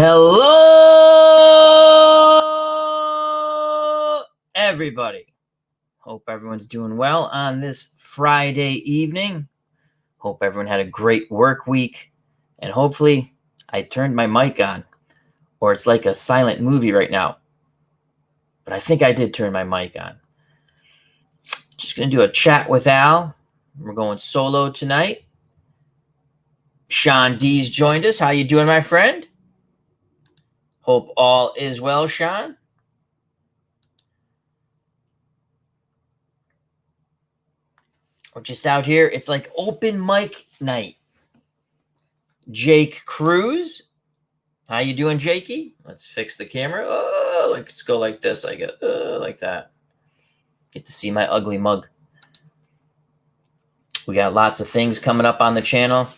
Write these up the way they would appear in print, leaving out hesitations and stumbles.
Hello, everybody. Hope everyone's doing well on this Friday evening. Hope everyone had a great work week. And hopefully I turned my mic on, or it's like a silent movie right now. But I think I did turn my mic on. Just going to do a chat with Al. We're going solo tonight. Sean D's joined us. How you doing, my friend? Hope all is well, Sean. We're just out here. It's like open mic night. Jake Cruz. How you doing, Jakey? Let's fix the camera. Oh, let's go like this. I get like that. Get to see my ugly mug. We got lots of things coming up on the channel.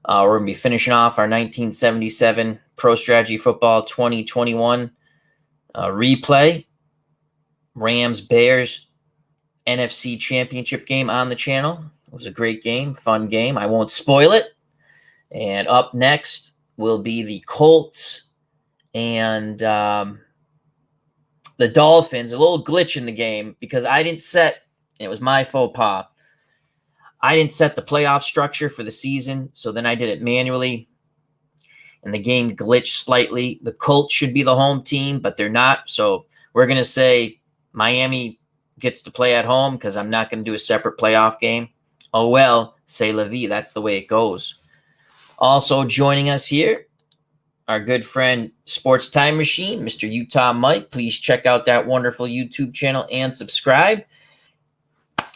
We're going to be finishing off our 1977 Pro Strategy Football 2021 replay. Rams-Bears NFC Championship game on the channel. It was a great game, fun game. I won't spoil it. And up next will be the Colts and the Dolphins. A little glitch in the game because I didn't set, it was my faux pas. I didn't set the playoff structure for the season, so then I did it manually, and the game glitched slightly. The Colts should be the home team, but they're not, so we're going to say Miami gets to play at home because I'm not going to do a separate playoff game. Oh, well, c'est la vie. That's the way it goes. Also joining us here, our good friend Sports Time Machine, Mr. Utah Mike. Please check out that wonderful YouTube channel and subscribe,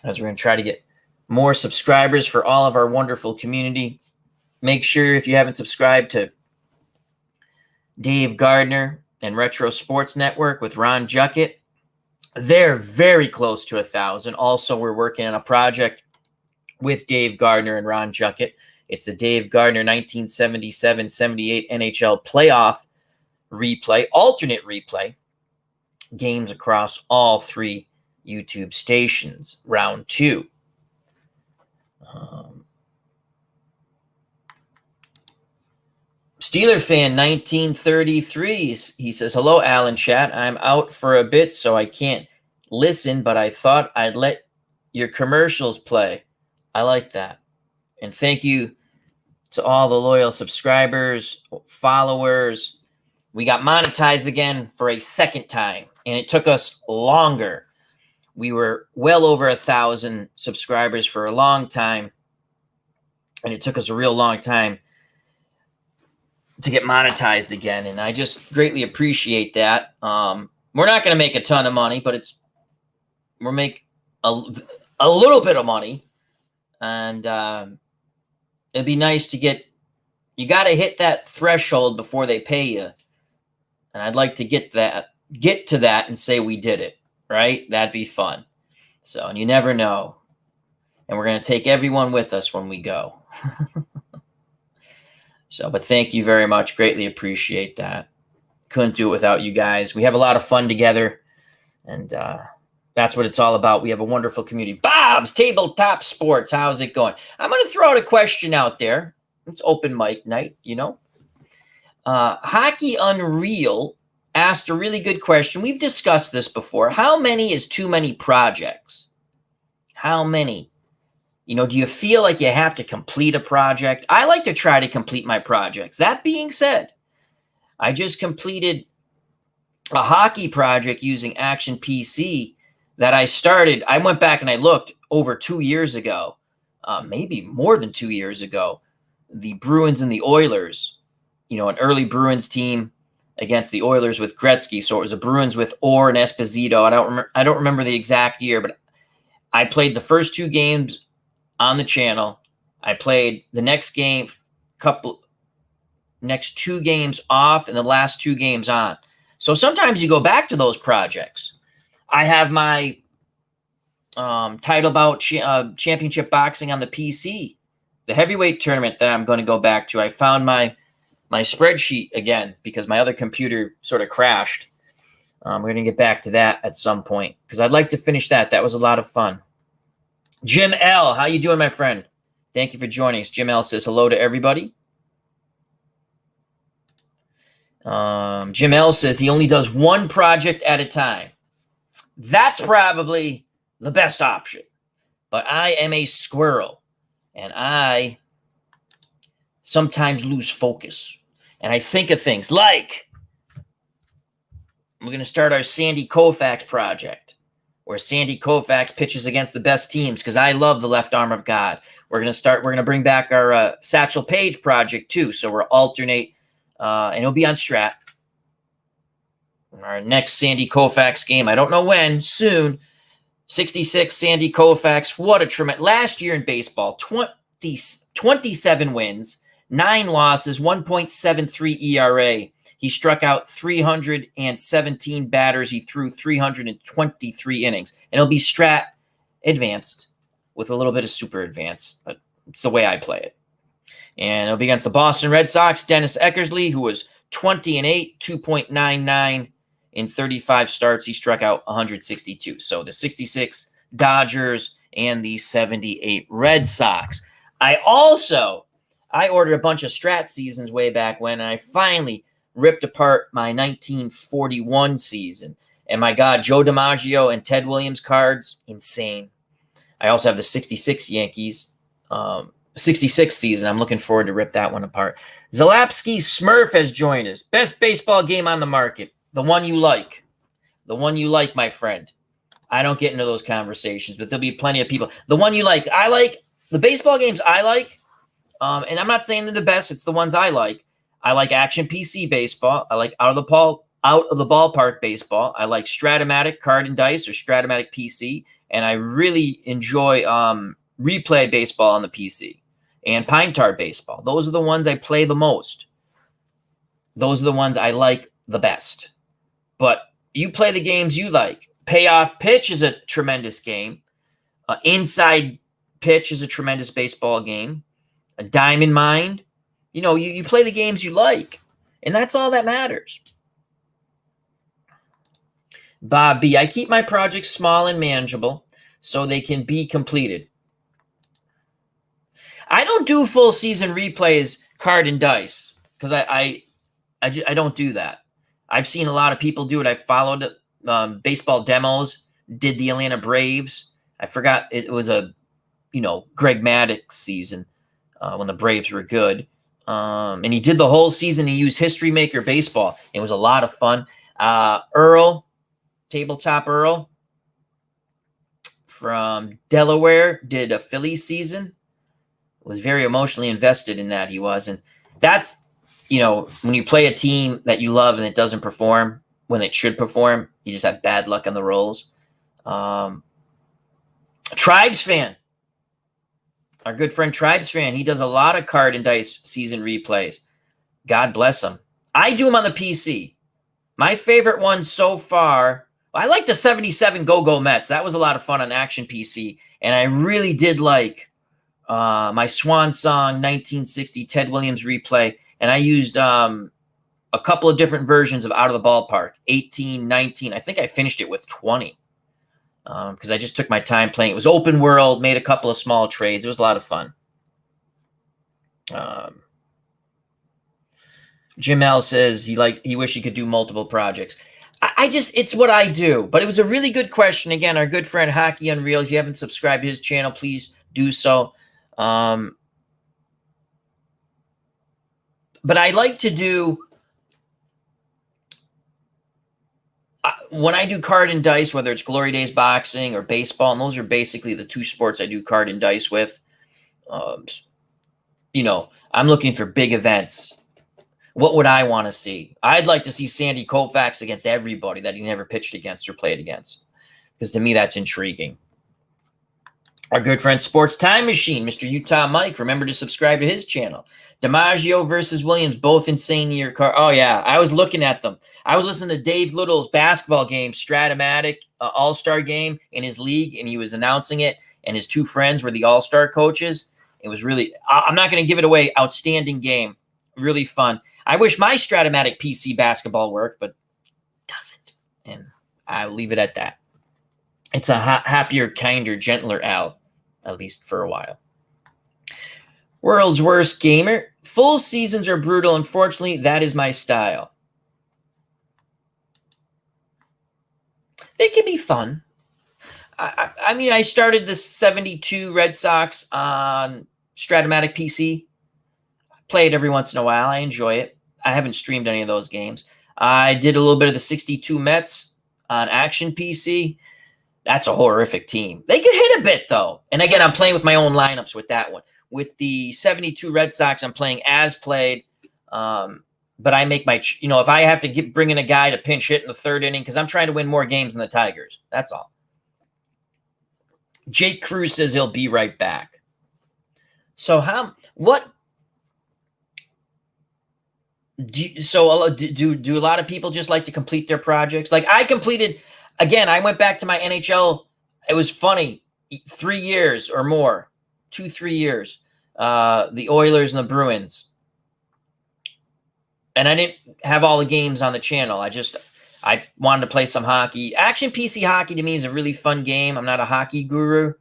as we're going to try to get more subscribers for all of our wonderful community. Make sure, if you haven't subscribed to Dave Gardner and Retro Sports Network with Ron Juckett, they're very close to 1,000. Also, we're working on a project with Dave Gardner and Ron Juckett. It's the Dave Gardner 1977-78 NHL playoff replay, alternate replay, games across all three YouTube stations, round 2. Steeler fan 1933, he says, hello, Alan chat. I'm out for a bit, so I can't listen, but I thought I'd let your commercials play. I like that. And thank you to all the loyal subscribers, followers. We got monetized again for a second time, and it took us longer. We were well over 1,000 subscribers for a long time, and it took us a real long time to get monetized again, and I just greatly appreciate that. We're not going to make a ton of money, but we'll make a little bit of money, and it'd be nice to get. You got to hit that threshold before they pay you, and I'd like to get to that, and say we did it. Right? That'd be fun. So, and you never know. And we're going to take everyone with us when we go. So, but thank you very much. Greatly appreciate that. Couldn't do it without you guys. We have a lot of fun together. And that's what it's all about. We have a wonderful community. Bob's Tabletop Sports. How's it going? I'm going to throw out a question out there. It's open mic night, you know. Hockey Unreal asked a really good question. We've discussed this before. How many is too many projects? How many? You know, do you feel like you have to complete a project? I like to try to complete my projects. That being said, I just completed a hockey project using Action PC that I started. I went back and I looked over 2 years ago, maybe more than 2 years ago. The Bruins and the Oilers, you know, an early Bruins team against the Oilers with Gretzky. So it was a Bruins with Orr and Esposito. I don't remember the exact year, but I played the first 2 games on the channel. I played the next 2 games off and the last 2 games on. So sometimes you go back to those projects. I have my title bout championship boxing on the PC, the heavyweight tournament that I'm going to go back to. I found my spreadsheet again because my other computer sort of crashed. We're going to get back to that at some point because I'd like to finish that. That was a lot of fun. Jim L., how you doing, my friend? Thank you for joining us. Jim L. says hello to everybody. Jim L says he only does one project at a time. That's probably the best option. But I am a squirrel, and I sometimes lose focus. And I think of things like we're going to start our Sandy Koufax project, where Sandy Koufax pitches against the best teams because I love the left arm of God. We're going to bring back our Satchel Paige project too. So we'll alternate, and it'll be on Strat. Our next Sandy Koufax game, I don't know when, soon. 66 Sandy Koufax. What a tremendous last year in baseball. 27 wins, 9 losses, 1.73 ERA. He struck out 317 batters. He threw 323 innings. And it'll be Strat advanced with a little bit of super advanced, but it's the way I play it. And it'll be against the Boston Red Sox, Dennis Eckersley, who was 20-8, 2.99 in 35 starts. He struck out 162. So the 66 Dodgers and the 78 Red Sox. I ordered a bunch of Strat seasons way back when, and I finally ripped apart my 1941 season. And my God, Joe DiMaggio and Ted Williams cards, insane. I also have the 66 Yankees, 66 season. I'm looking forward to rip that one apart. Zalapski Smurf has joined us. Best baseball game on the market. The one you like. The one you like, my friend. I don't get into those conversations, but there'll be plenty of people. The one you like. I like the baseball games I like. And I'm not saying they're the best. It's the ones I like. I like action PC baseball. I like out of the ballpark baseball. I like Stratomatic card and dice or Stratomatic PC. And I really enjoy replay baseball on the PC and Pine Tar baseball. Those are the ones I play the most. Those are the ones I like the best. But you play the games you like. Payoff pitch is a tremendous game. Inside pitch is a tremendous baseball game. A diamond mind. You know, you play the games you like. And that's all that matters. Bob B. I keep my projects small and manageable so they can be completed. I don't do full season replays, card and dice, because I don't do that. I've seen a lot of people do it. I followed baseball demos, did the Atlanta Braves. I forgot it was a, Greg Maddux season when the Braves were good. And he did the whole season. He used History Maker Baseball. It was a lot of fun. Earl, Tabletop Earl from Delaware, did a Phillies season. Was very emotionally invested in that, he was. And that's, when you play a team that you love and it doesn't perform when it should perform, you just have bad luck on the rolls. Tribes Fan. Our good friend Tribes Fan, he does a lot of card and dice season replays. God bless him. I do them on the PC. My favorite one so far, I like the 77 Go-Go Mets. That was a lot of fun on Action PC. And I really did like my Swan Song 1960 Ted Williams replay. And I used a couple of different versions of Out of the Ballpark, 18, 19. I think I finished it with 20 because I just took my time playing. It was open world, made a couple of small trades. It was a lot of fun. Jim L says he wish he could do multiple projects. It's what I do. But it was a really good question. Again, our good friend Hockey Unreal. If you haven't subscribed to his channel, please do so. But I like to do, when I do card and dice, whether it's Glory Days boxing or baseball, and those are basically the two sports I do card and dice with. I'm looking for big events. What would I want to see? I'd like to see Sandy Koufax against everybody that he never pitched against or played against, because to me, that's intriguing. Our good friend Sports Time Machine, Mr. Utah Mike, remember to subscribe to his channel. DiMaggio versus Williams, both insane year car. Oh, yeah, I was looking at them. I was listening to Dave Little's basketball game, Stratomatic All-Star game in his league, and he was announcing it, and his two friends were the All-Star coaches. It was really, I'm not going to give it away, outstanding game. Really fun. I wish my Stratomatic PC basketball worked, but it doesn't, and I'll leave it at that. It's a happier, kinder, gentler Al, at least for a while. World's Worst Gamer. Full seasons are brutal. Unfortunately, that is my style. They can be fun. I mean, I started the 72 Red Sox on Stratomatic PC. Play it every once in a while. I enjoy it. I haven't streamed any of those games. I did a little bit of the 62 Mets on Action PC. That's a horrific team. They can hit a bit, though. And again, I'm playing with my own lineups with that one. With the 72 Red Sox, I'm playing as played. But I make my, if I have to bring in a guy to pinch hit in the third inning, because I'm trying to win more games than the Tigers. That's all. Jake Cruz says he'll be right back. So do a lot of people just like to complete their projects? Like I completed, again, I went back to my NHL. It was funny, 3 years or more, 2-3 years, the Oilers and the Bruins. And I didn't have all the games on the channel. I wanted to play some hockey. Action PC hockey to me is a really fun game. I'm not a hockey guru.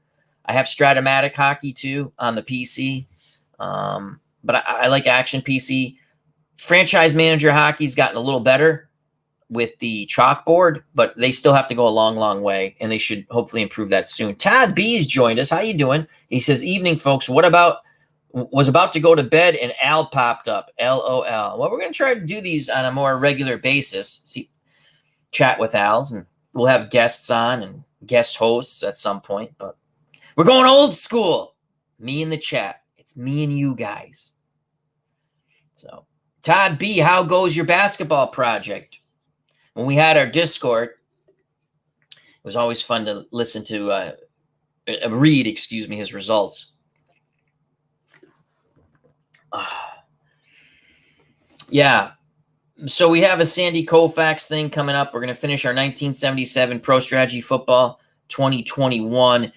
I have Stratomatic hockey too on the PC. But I like Action PC. Franchise Manager hockey's gotten a little better with the chalkboard, but they still have to go a long, long way, and they should hopefully improve that soon. Todd B's joined us. How you doing? He says, evening, folks. Was about to go to bed and Al popped up. LOL. Well, we're going to try to do these on a more regular basis. Chat with Al's, and we'll have guests on and guest hosts at some point, but we're going old school. Me in the chat. It's me and you guys. So, Todd B, how goes your basketball project? When we had our Discord, it was always fun to listen to, read his results. Yeah. So we have a Sandy Koufax thing coming up. We're going to finish our 1977 Pro Strategy Football 2021.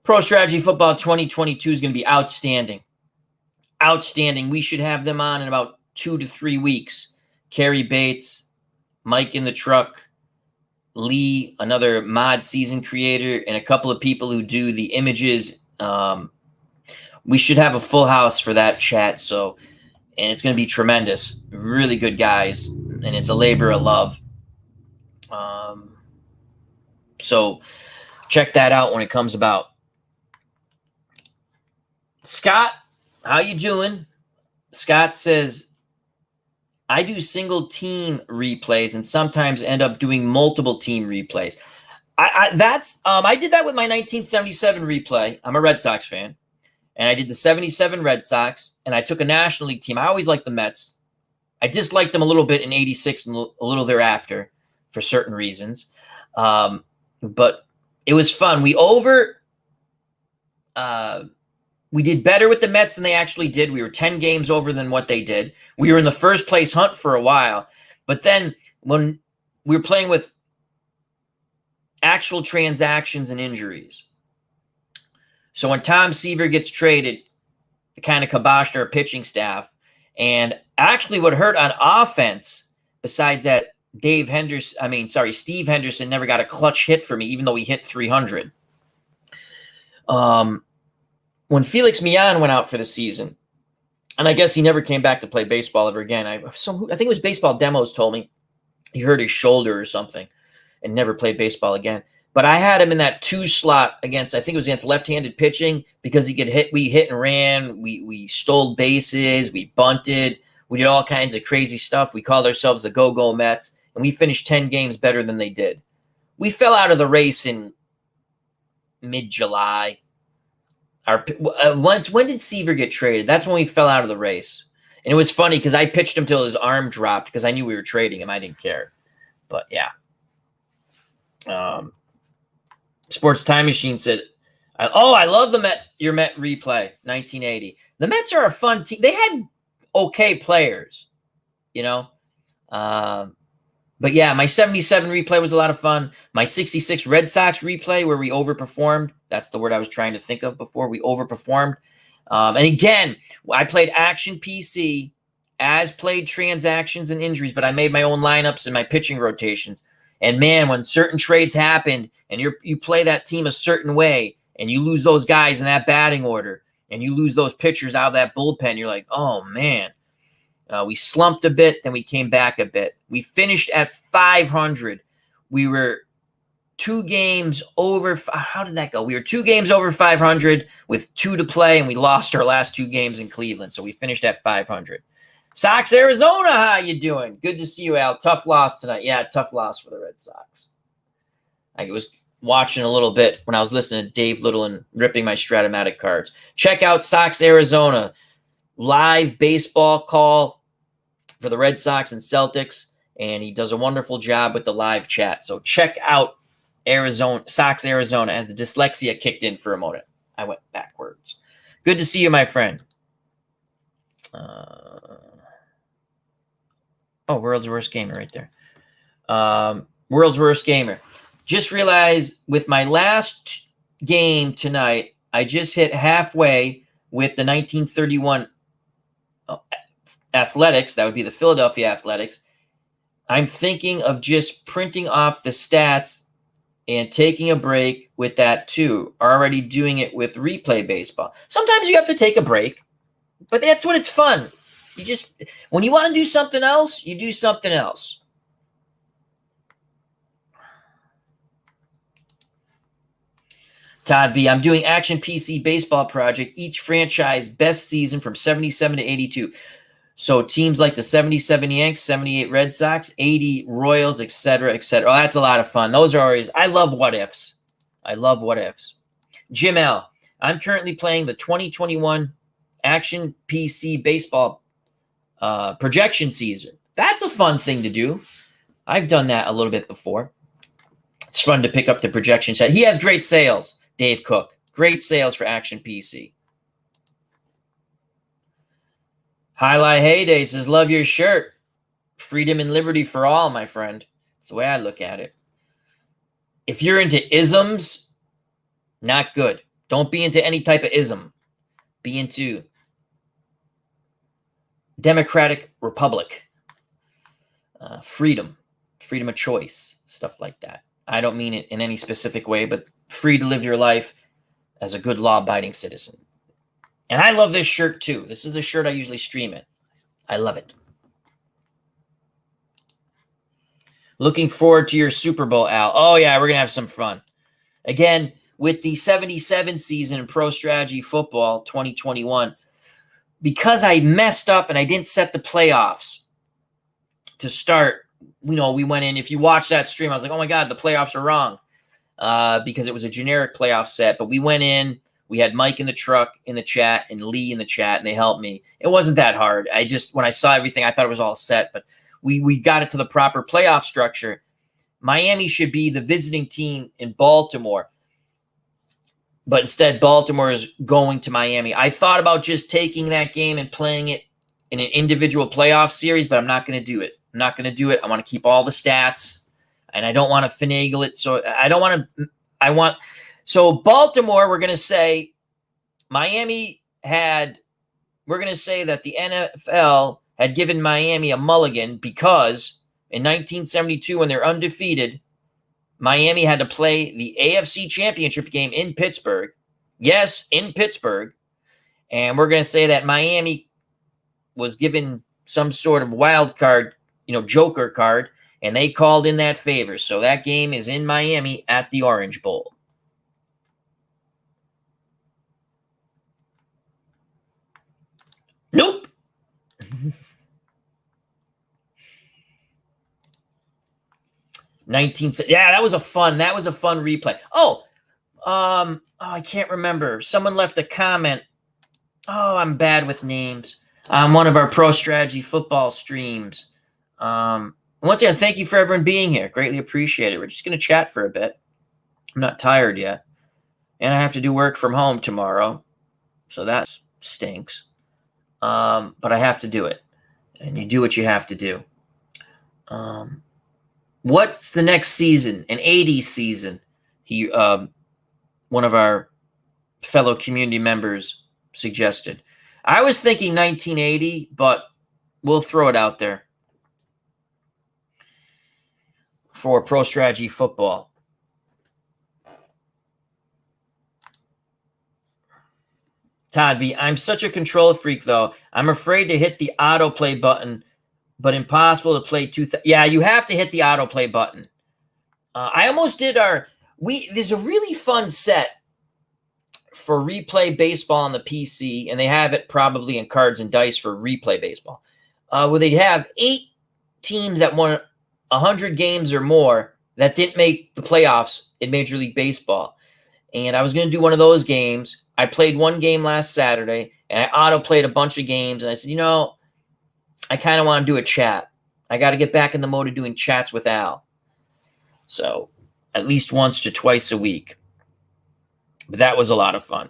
Pro Strategy Football 2022 is going to be outstanding. Outstanding. We should have them on in about 2 to 3 weeks. Carrie Bates, Mike in the Truck, Lee, another mod season creator, and a couple of people who do the images. We should have a full house for that chat. And it's going to be tremendous. Really good guys. And it's a labor of love. So check that out when it comes about. Scott, how you doing? Scott says, I do single team replays and sometimes end up doing multiple team replays. I did that with my 1977 replay. I'm a Red Sox fan. And I did the 77 Red Sox, and I took a National League team. I always liked the Mets. I disliked them a little bit in 86 and a little thereafter for certain reasons. But it was fun. We did better with the Mets than they actually did. We were 10 games over than what they did. We were in the first place hunt for a while. But then when we were playing with actual transactions and injuries, so when Tom Seaver gets traded, it kind of kiboshed our pitching staff. And actually what hurt on offense, besides that, Steve Henderson never got a clutch hit for me, even though he hit 300. When Felix Millan went out for the season, and I guess he never came back to play baseball ever again. I think it was Baseball Demos told me he hurt his shoulder or something and never played baseball again. But I had him in that 2 slot against left-handed pitching because he could hit. We hit and ran. We stole bases. We bunted. We did all kinds of crazy stuff. We called ourselves the Go-Go Mets, and we finished 10 games better than they did. We fell out of the race in mid-July. When did Seaver get traded? That's when we fell out of the race. And it was funny because I pitched him till his arm dropped because I knew we were trading him. I didn't care. But, yeah. Sports Time Machine said, I love your Met replay, 1980. The Mets are a fun team. They had okay players, But, yeah, my 77 replay was a lot of fun. My 66 Red Sox replay where we overperformed. That's the word I was trying to think of before. We overperformed. And, again, I played Action PC, as played transactions and injuries, but I made my own lineups and my pitching rotations. And, man, when certain trades happened and you play that team a certain way and you lose those guys in that batting order and you lose those pitchers out of that bullpen, you're like, oh, man. We slumped a bit, then we came back a bit. We finished at 500. We were 2 games over. How did that go? We were 2 games over 500 with 2 to play, and we lost our last 2 games in Cleveland. So we finished at 500. Sox, Arizona, how you doing? Good to see you, Al. Tough loss tonight. Yeah, tough loss for the Red Sox. I was watching a little bit when I was listening to Dave Little and ripping my Stratomatic cards. Check out Sox, Arizona. Live baseball call for the Red Sox and Celtics, and he does a wonderful job with the live chat. So check out Sox, Arizona, as the dyslexia kicked in for a moment. I went backwards. Good to see you, my friend. World's Worst Gamer right there. World's Worst Gamer. Just realized with my last game tonight, I just hit halfway with the 1931 Athletics. That would be the Philadelphia Athletics. I'm thinking of just printing off the stats and taking a break with that too. Already doing it with replay baseball. Sometimes you have to take a break, but that's when it's fun. When you want to do something else, you do something else. Todd B, I'm doing Action PC Baseball Project, each franchise best season from 77 to 82. So teams like the 77 Yanks, 78 Red Sox, 80 Royals, etc., etc. Oh, that's a lot of fun. Those are always, I love what ifs. I love what ifs. Jim L, I'm currently playing the 2021 Action PC Baseball projection season. That's a fun thing to do. I've done that a little bit before. It's fun to pick up the projection set. He has great sales, Dave Cook. Great sales for Action PC. Highlight Heyday says, love your shirt. Freedom and liberty for all, my friend. That's the way I look at it. If you're into isms, not good. Don't be into any type of ism. Be into Democratic Republic. Freedom of choice, stuff like that. I don't mean it in any specific way, but free to live your life as a good law-abiding citizen. And I love this shirt too. This is the shirt I usually stream in. I love it. Looking forward to your Super Bowl, Al. Oh, yeah, we're going to have some fun. Again, with the 77 season in Pro Strategy Football 2021, because I messed up and I didn't set the playoffs to start, we went in. If you watch that stream, I was like, oh, my God, the playoffs are wrong because it was a generic playoff set. But we went in. We had Mike in the chat, and Lee in the chat, and they helped me. It wasn't that hard. When I saw everything, I thought it was all set, but we got it to the proper playoff structure. Miami should be the visiting team in Baltimore, but instead Baltimore is going to Miami. I thought about just taking that game and playing it in an individual playoff series, but I'm not going to do it. I want to keep all the stats, and I don't want to finagle it. So So Baltimore, we're going to say we're going to say that the NFL had given Miami a mulligan because in 1972, when they're undefeated, Miami had to play the AFC Championship game in Pittsburgh. Yes, in Pittsburgh. And we're going to say that Miami was given some sort of wild card, joker card, and they called in that favor. So that game is in Miami at the Orange Bowl. Nope. That was a fun replay. I can't remember. Someone left a comment. Oh, I'm bad with names. On one of our Pro Strategy Football streams. Once again, thank you for everyone being here. Greatly appreciate it. We're just going to chat for a bit. I'm not tired yet. And I have to do work from home tomorrow. So that stinks. But I have to do it. And you do what you have to do. What's the next season? An 80s season. One of our fellow community members suggested. I was thinking 1980, but we'll throw it out there for Pro Strategy Football. Todd B, I'm such a control freak, though. I'm afraid to hit the autoplay button, but impossible to play yeah, you have to hit the autoplay button. I almost did there's a really fun set for replay baseball on the PC, and they have it probably in Cards and Dice for replay baseball, where they have 8 teams that won 100 games or more that didn't make the playoffs in Major League Baseball. And I was going to do one of those games. I played one game last Saturday, and I auto-played a bunch of games, and I said, I kind of want to do a chat. I got to get back in the mode of doing chats with Al. So at least once to twice a week. But that was a lot of fun.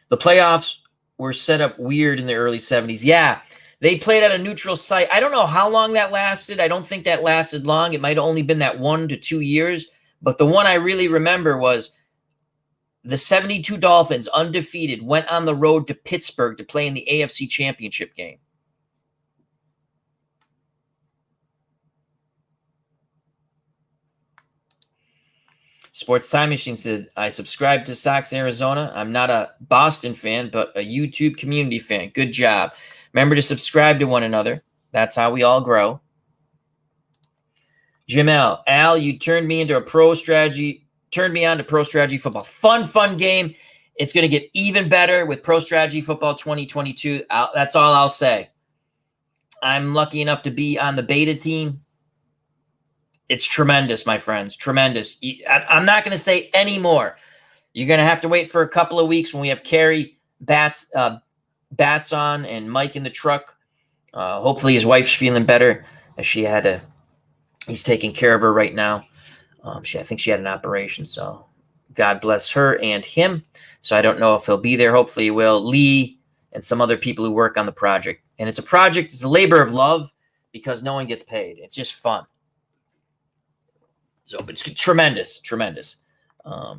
The playoffs were set up weird in the early 70s. Yeah, they played at a neutral site. I don't know how long that lasted. I don't think that lasted long. It might have only been that 1 to 2 years. But the one I really remember was the 72 Dolphins, undefeated, went on the road to Pittsburgh to play in the AFC Championship game. Sports Time Machine said, I subscribe to Sox Arizona. I'm not a Boston fan, but a YouTube community fan. Good job. Remember to subscribe to one another. That's how we all grow. Jim L. Al, you turned me on to Pro Strategy Football. Fun game. It's going to get even better with Pro Strategy Football 2022. That's all I'll say. I'm lucky enough to be on the beta team. It's tremendous, my friends. Tremendous. I'm not going to say any more. You're going to have to wait for a couple of weeks when we have Carrie Bats on and Mike in the truck. Hopefully his wife's feeling better. He's taking care of her right now. I think she had an operation, so God bless her and him. So I don't know if he'll be there. Hopefully he will. Lee and some other people who work on the project. And it's a labor of love because no one gets paid. It's just fun. So, but it's tremendous. I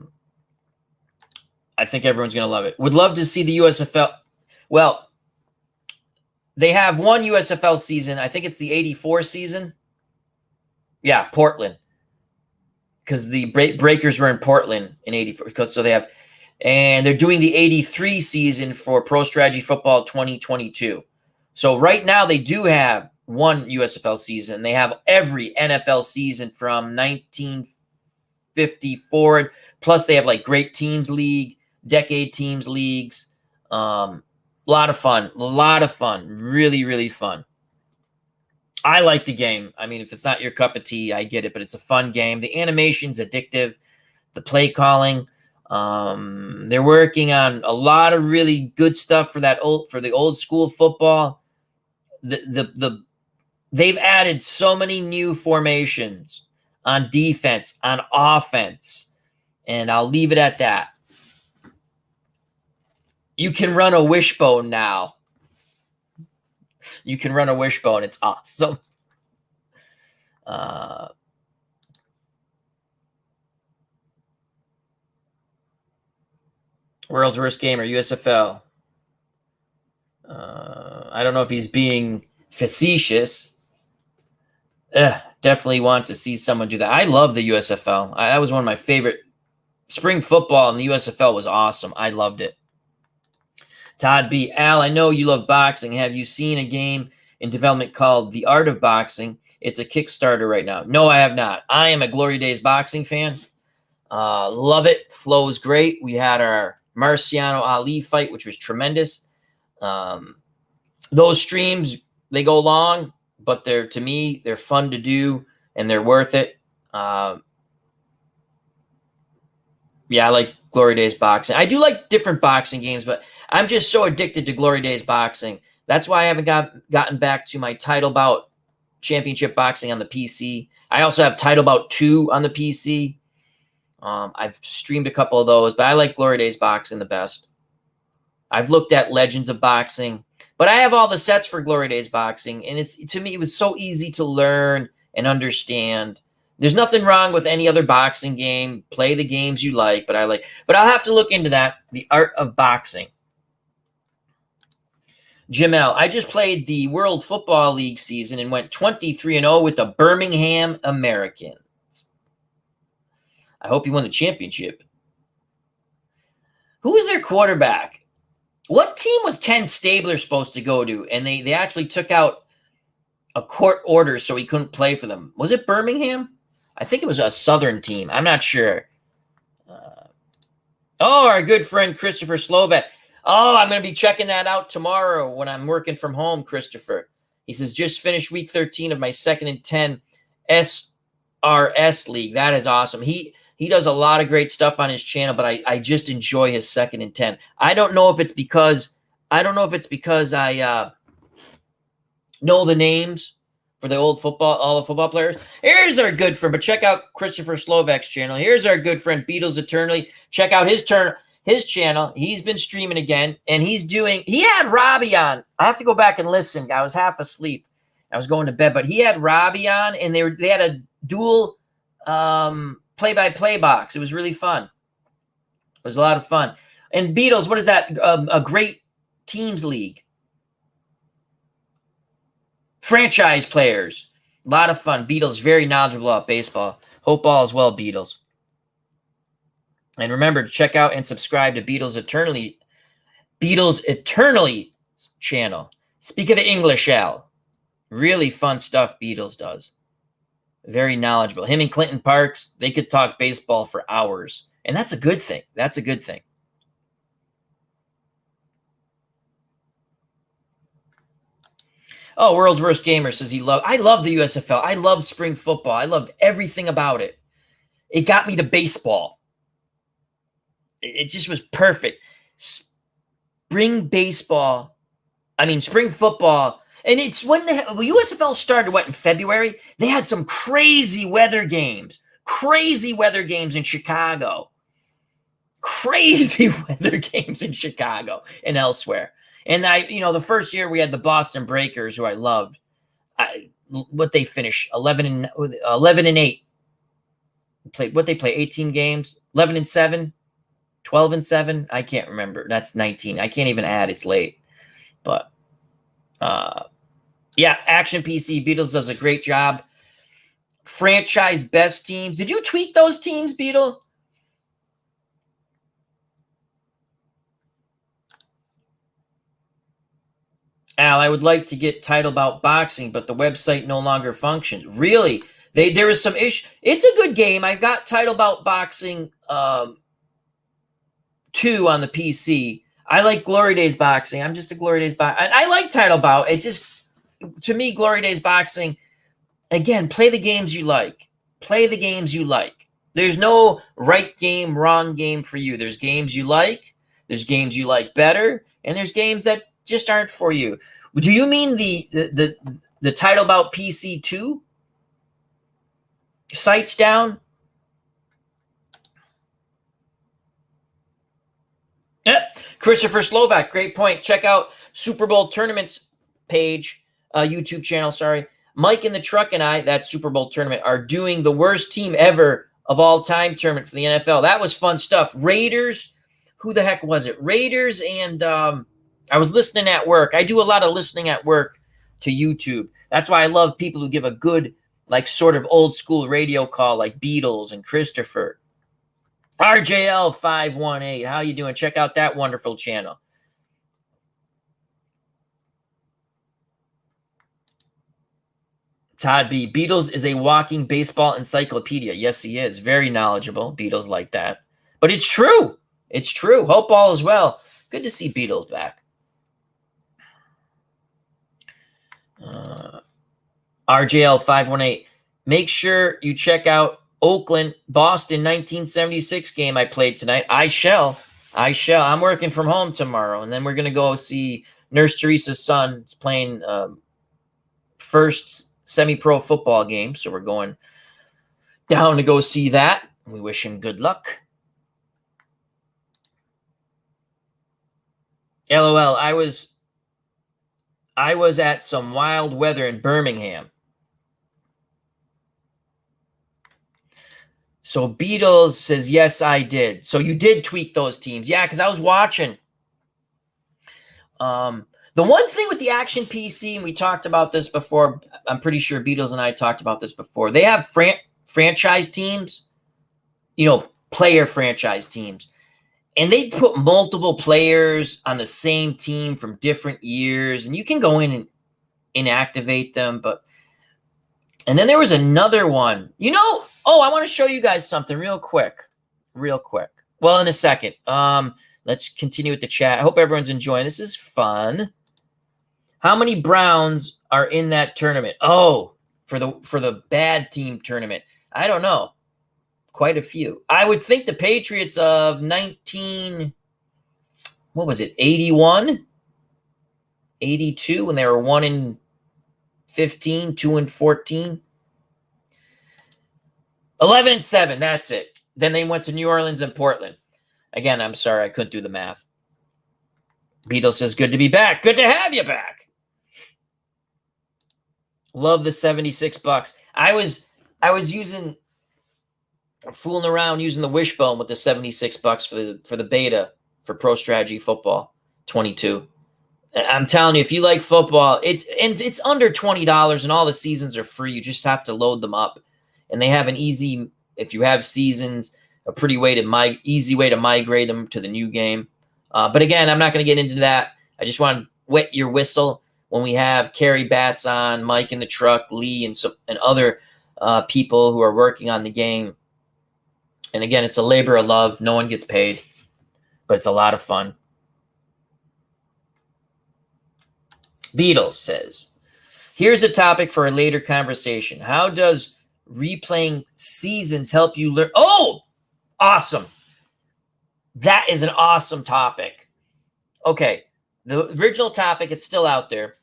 think everyone's going to love it. Would love to see the USFL. Well, they have one USFL season. I think it's the 84 season. Yeah, Portland. Because the Breakers were in Portland in 84. So they have, and they're doing the 83 season for Pro Strategy Football 2022. So right now they do have one USFL season. They have every NFL season from 1950 forward. Plus they have like Great Teams League, Decade Teams Leagues. A lot of fun. Really, really fun. I like the game. I mean, if it's not your cup of tea, I get it, but it's a fun game. The animation's addictive. The play calling. They're working on a lot of really good stuff for the old school football. They've added so many new formations on defense, on offense, and I'll leave it at that. You can run a wishbone now. You can run a wishbone. It's awesome. World's Worst Gamer, USFL. I don't know if he's being facetious. Definitely want to see someone do that. I love the USFL. That was one of my favorite. Spring football in the USFL was awesome. I loved it. Todd B. Al, I know you love boxing. Have you seen a game in development called The Art of Boxing? It's a Kickstarter right now. No, I have not. I am a Glory Days boxing fan. Love it. Flows great. We had our Marciano Ali fight, which was tremendous. Those streams, they go long, but they're fun to do and they're worth it. Yeah, I like Glory Days boxing. I do like different boxing games, but I'm just so addicted to Glory Days boxing. That's why I haven't gotten back to my Title Bout Championship boxing on the PC. I also have Title Bout 2 on the PC. I've streamed a couple of those, but I like Glory Days boxing the best. I've looked at Legends of Boxing, but I have all the sets for Glory Days boxing, and to me, it was so easy to learn and understand. There's nothing wrong with any other boxing game. Play the games you like, but I'll have to look into that. The Art of Boxing. Jim L. I just played the World Football League season and went 23-0 with the Birmingham Americans. I hope you won the championship. Who was their quarterback? What team was Ken Stabler supposed to go to? And they actually took out a court order so he couldn't play for them. Was it Birmingham? I think it was a Southern team. I'm not sure. Our good friend Christopher Slovak. Oh, I'm going to be checking that out tomorrow when I'm working from home, Christopher. He says, just finished week 13 of my 2nd and 10 SRS league. That is awesome. He does a lot of great stuff on his channel, but I just enjoy his 2nd and 10. I don't know if it's because I know the names for the all the football players. Here's our good friend, but check out Christopher Slovak's channel. Here's our good friend Beatles Eternally. Check out his channel. He's been streaming again, and he had Robbie on. I have to go back and listen. I was half asleep. I was going to bed, but he had Robbie on, and they had a dual play-by-play box. It was really fun. It was a lot of fun. And Beatles, what is that? A great teams league. Franchise players. A lot of fun. Beatles, very knowledgeable about baseball. Hope all is well, Beatles. And remember to check out and subscribe to Beatles Eternally channel. Speak of the English, Al. Really fun stuff Beatles does. Very knowledgeable. Him and Clinton Parks, they could talk baseball for hours. And that's a good thing. That's a good thing. Oh, World's Worst Gamer says I love the USFL. I love spring football. I loved everything about it. It got me to baseball. It just was perfect. Spring football. And it's when the USFL started, in February? They had some crazy weather games. Crazy weather games in Chicago. Crazy weather games in Chicago and elsewhere. And the first year we had the Boston Breakers, who I loved. What they finished 11 and 8. They play 18 games, 11 and 7, 12 and 7. I can't remember. That's 19. I can't even add. It's late. But Action PC Beatles does a great job. Franchise best teams. Did you tweak those teams, Beetle? Al, I would like to get Title Bout Boxing, but the website no longer functions. Really? There is some issue. It's a good game. I've got Title Bout Boxing 2 on the PC. I like Glory Days Boxing. I'm just a Glory Days Boxing. I like Title Bout. It's just, to me, Glory Days Boxing, again, play the games you like. Play the games you like. There's no right game, wrong game for you. There's games you like. There's games you like better. And there's games that just aren't for you. Do you mean the Title Bout PC 2? Sights down? Yep. Christopher Slovak, great point. Check out Super Bowl Tournaments page, YouTube channel, sorry. Mike in the Truck and I, that Super Bowl tournament, are doing the worst team ever of all time tournament for the NFL. That was fun stuff. Raiders, who the heck was it? Raiders and I was listening at work. I do a lot of listening at work to YouTube. That's why I love people who give a good, sort of old school radio call, like Beatles and Christopher. RJL 518. How you doing? Check out that wonderful channel. Todd B. Beatles is a walking baseball encyclopedia. Yes, he is. Very knowledgeable. Beatles like that. But it's true. It's true. Hope all is well. Good to see Beatles back. RJL 518. Make sure you check out Oakland, Boston 1976 game I played tonight. I shall. I'm working from home tomorrow, and then we're going to go see Nurse Teresa's son. It's playing first semi-pro football game, so we're going down to go see that. We wish him good luck. LOL, I was at some wild weather in Birmingham. So Beatles says, yes, I did. So you did tweak those teams. Yeah, because I was watching. The one thing with the Action PC, and we talked about this before, I'm pretty sure Beatles and I talked about this before. They have franchise teams, player franchise teams. And they put multiple players on the same team from different years. And you can go in and inactivate them. And then there was another one. I want to show you guys something real quick. Well, in a second. Let's continue with the chat. I hope everyone's enjoying. This is fun. How many Browns are in that tournament? Oh, for the bad team tournament. I don't know. Quite a few. I would think the Patriots of 81, 82, when they were 1-15, 2-14, 11-7. That's it. Then they went to New Orleans and Portland. Again, I'm sorry, I couldn't do the math. Beetle says, good to be back. Good to have you back. Love the $76. I was fooling around using the wishbone with the $76 for the beta for Pro Strategy Football 22. I'm telling you, if you like football, it's under $20 and all the seasons are free. You just have to load them up, and they have an easy, if you have seasons, a pretty easy way to migrate them to the new game. But again, I'm not going to get into that. I just want to wet your whistle when we have Carrie Batts on, Mike in the truck, Lee, and other people who are working on the game. And again, it's a labor of love. No one gets paid, but it's a lot of fun. Beatles says, here's a topic for a later conversation. How does replaying seasons help you learn? Oh, awesome. That is an awesome topic. Okay. The original topic, it's still out there.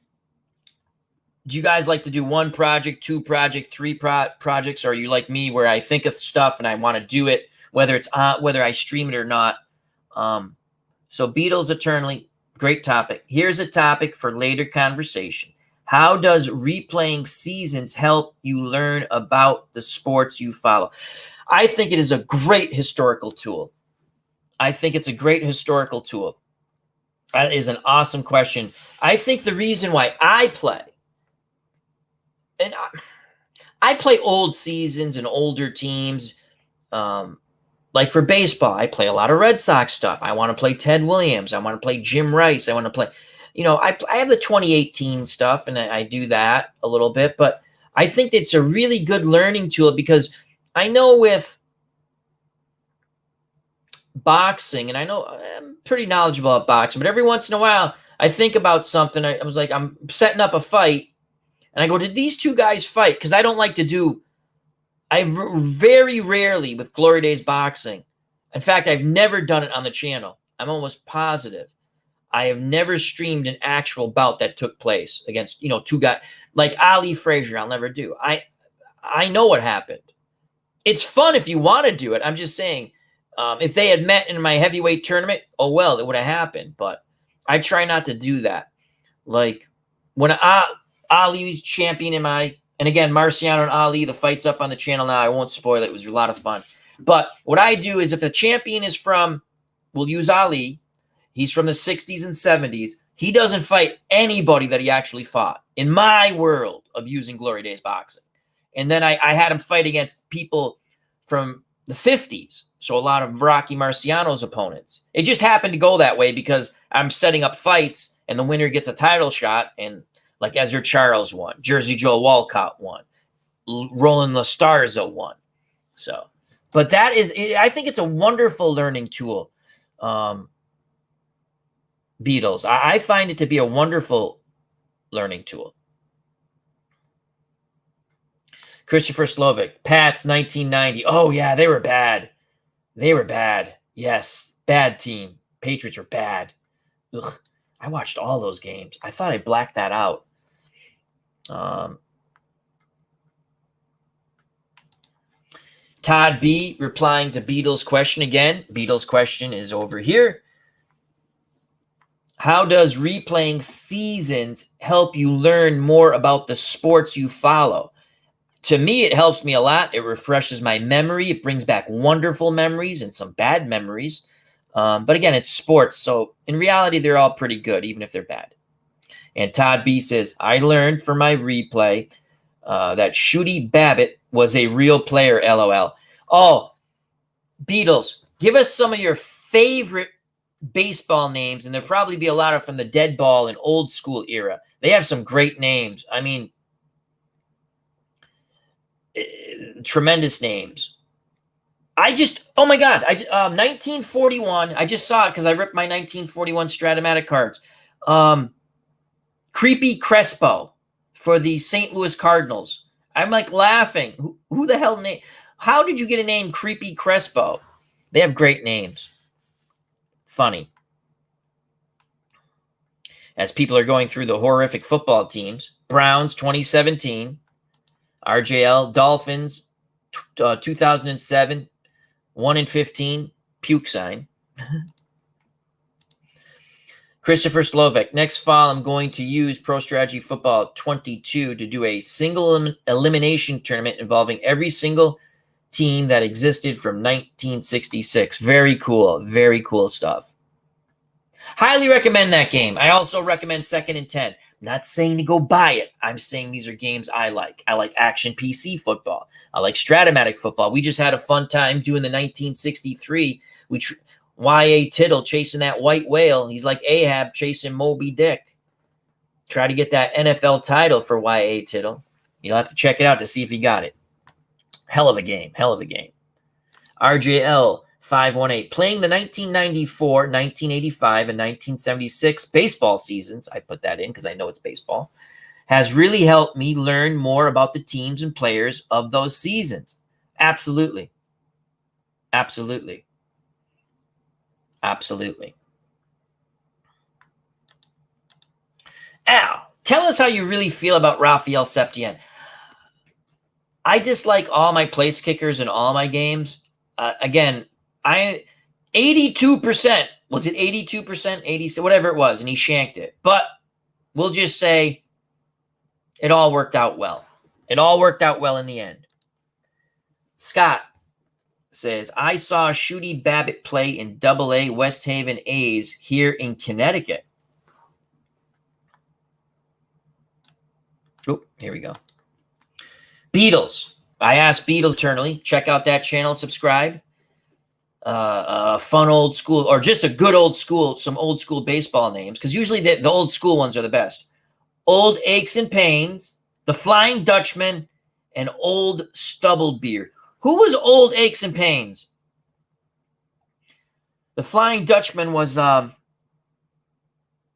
Do you guys like to do one project, two project, three projects? Or are you like me where I think of stuff and I want to do it, whether I stream it or not? So Beatles Eternally, great topic. Here's a topic for later conversation. How does replaying seasons help you learn about the sports you follow? I think it is a great historical tool. That is an awesome question. I think the reason why I play, and I play old seasons and older teams. Like for baseball, I play a lot of Red Sox stuff. I want to play Ted Williams. I want to play Jim Rice. I want to play, I have the 2018 stuff, and I do that a little bit. But I think it's a really good learning tool because I know with boxing, and I know I'm pretty knowledgeable about boxing, but every once in a while, I think about something. I was like, I'm setting up a fight, and I go, did these two guys fight? Because I don't like to do, very rarely with Glory Days Boxing. In fact, I've never done it on the channel. I'm almost positive. I have never streamed an actual bout that took place against, two guys. Like Ali Frazier, I'll never do. I know what happened. It's fun if you want to do it. I'm just saying, if they had met in my heavyweight tournament, oh, well, it would have happened. But I try not to do that. Like when Ali was champion and again, Marciano and Ali, the fight's up on the channel now. I won't spoil it. It was a lot of fun. But what I do is if the champion is we'll use Ali. He's from the 60s and 70s. He doesn't fight anybody that he actually fought in my world of using Glory Days Boxing. And then I had him fight against people from the 50s. So a lot of Rocky Marciano's opponents. It just happened to go that way because I'm setting up fights and the winner gets a title shot. And like Ezra Charles won, Jersey Joe Walcott won, Roland Lastarza won. So, but I think it's a wonderful learning tool. Beatles. I find it to be a wonderful learning tool. Christopher Slovic, Pats 1990. Oh yeah, they were bad. Yes, bad team. Patriots were bad. Ugh. I watched all those games. I thought I blacked that out. Todd B replying to Beatles' question again. Beatles' question is over here. How does replaying seasons help you learn more about the sports you follow? To me, it helps me a lot. It refreshes my memory. It brings back wonderful memories and some bad memories. But again, it's sports. So in reality, they're all pretty good, even if they're bad. And Todd B says, I learned from my replay that Shooty Babbitt was a real player, LOL. Oh, Beatles, give us some of your favorite baseball names, and there'll probably be a lot of from the dead ball and old school era. They have some great names. I mean, tremendous names. Oh my God, 1941. I just saw it because I ripped my 1941 Stratomatic cards. Creepy Crespo for the St. Louis Cardinals. I'm like laughing. Who the hell name? How did you get a name Creepy Crespo? They have great names. Funny. As people are going through the horrific football teams, Browns 2017, RJL, Dolphins 2007, 1-15, puke sign. Christopher Slovak, next fall I'm going to use Pro Strategy Football 22 to do a single elimination tournament involving every single team that existed from 1966. Very cool stuff. Highly recommend that game. I also recommend 2nd and 10. I'm not saying to go buy it. I'm saying these are games I like. I like Action PC football. I like Stratomatic football. We just had a fun time doing the 1963. Y.A. Tittle chasing that white whale, and he's like Ahab chasing Moby Dick. Try to get that NFL title for Y.A. Tittle. You'll have to check it out to see if he got it. Hell of a game. RJL 518. Playing the 1994, 1985, and 1976 baseball seasons, I put that in because I know it's baseball, has really helped me learn more about the teams and players of those seasons. Absolutely. Al, tell us how you really feel about Rafael Septien. I dislike all my place kickers in all my games. Again, 82%. Was it 82%? 80, whatever it was, and he shanked it. But we'll just say it all worked out well. It all worked out well in the end. Scott says, I saw Shooty Babbitt play in AA West Haven A's here in Connecticut. Oh, here we go. Beatles. I asked Beatles eternally. Check out that channel. Subscribe. Fun old school, or just a good old school, some old school baseball names, because usually the old school ones are the best. Old Aches and Pains, the Flying Dutchman, and Old Stubblebeard. Who was Old Aches and Pains? The Flying Dutchman was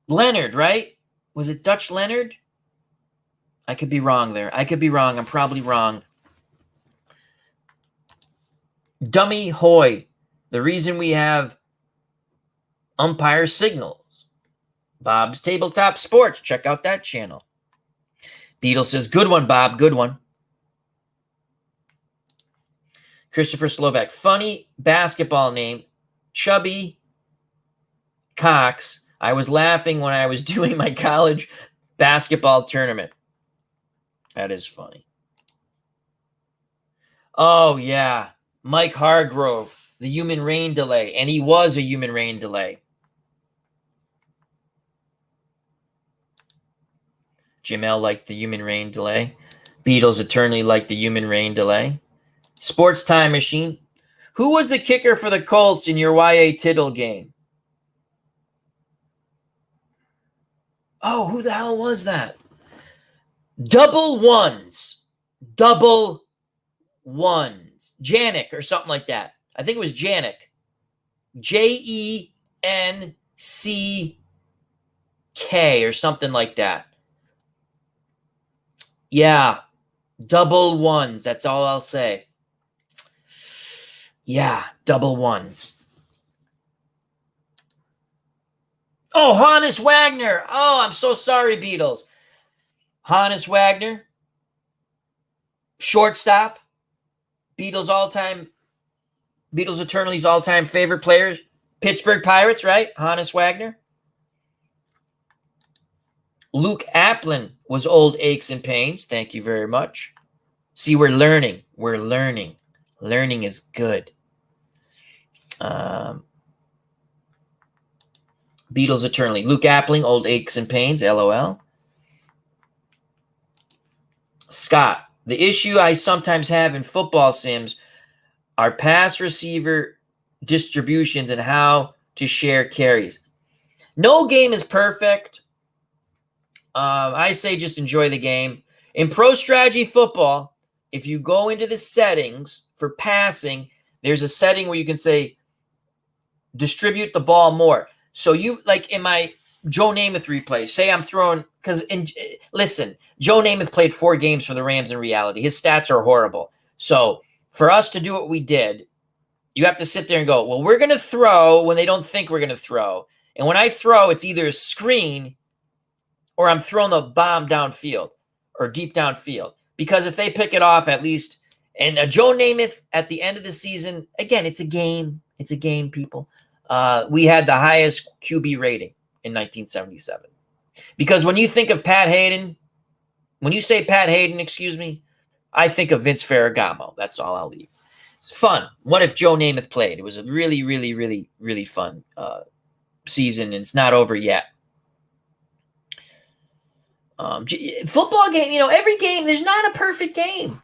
Leonard, right? Was it Dutch Leonard? I could be wrong there. I'm probably wrong. Dummy Hoy. The reason we have umpire signals. Bob's Tabletop Sports. Check out that channel. Beetle says, good one, Bob. Good one. Christopher Slovak. Funny basketball name. Chubby Cox. I was laughing when I was doing my college basketball tournament. That is funny. Oh, yeah. Mike Hargrove. The human rain delay. And he was a human rain delay. Jamel liked the human rain delay. Beatles eternally liked the human rain delay. Sports Time Machine. Who was the kicker for the Colts in your Y.A. Tittle game? Oh, who the hell was that? Double ones. Janik or something like that. I think it was Janik. Jencck or something like that. Yeah. Double ones. That's all I'll say. Yeah. Double ones. Oh, Hannes Wagner. Oh, I'm so sorry, Beatles. Hannes Wagner. Shortstop. Beatles Eternity's all-time favorite players. Pittsburgh Pirates, right? Hannes Wagner. Luke Applin was Old Aches and Pains. Thank you very much. See, we're learning. Learning is good. Beatles Eternally. Luke Appling, Old Aches and Pains, LOL. Scott, the issue I sometimes have in football sims are pass receiver distributions and how to share carries. No game is perfect. I say just enjoy the game. In pro strategy football, if you go into the settings for passing, there's a setting where you can say distribute the ball more. So you, like in my Joe Namath replay, say I'm throwing, because listen, Joe Namath played 4 games for the Rams in reality. His stats are horrible. So for us to do what we did, you have to sit there and go, well, we're going to throw when they don't think we're going to throw. And when I throw, it's either a screen or I'm throwing the bomb downfield or deep downfield. Because if they pick it off, at least, and Joe Namath at the end of the season, again, it's a game. It's a game, people. We had the highest QB rating in 1977. Because when you think of Pat Hayden, when you say Pat Hayden, excuse me, I think of Vince Ferragamo. That's all I'll leave. It's fun. What if Joe Namath played? It was a really, really, really, really fun season, and it's not over yet. Football game, every game, there's not a perfect game.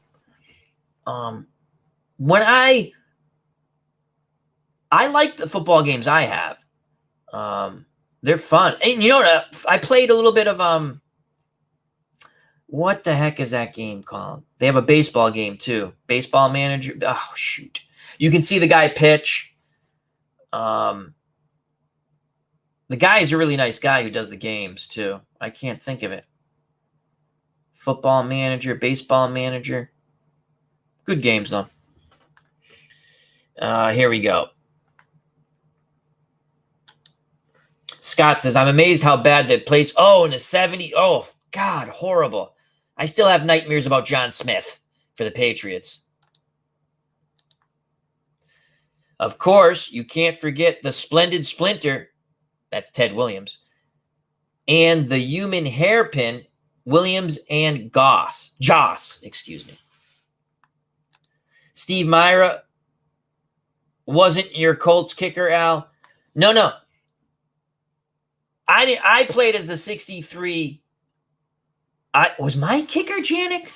When I like the football games I have. They're fun. And I played a little bit of what the heck is that game called? They have a baseball game too. Baseball Manager. Oh, shoot. You can see the guy pitch. The guy is a really nice guy who does the games too. I can't think of it. Football Manager, Baseball Manager. Good games though. Here we go. Scott says, I'm amazed how bad that place. Oh, in the 70s. Oh, God, horrible. I still have nightmares about John Smith for the Patriots. Of course, you can't forget the Splendid Splinter. That's Ted Williams. And the human hairpin, Williams and Joss, excuse me. Steve Myra, wasn't your Colts kicker, Al? No. I played as the 63. Was my kicker Janik?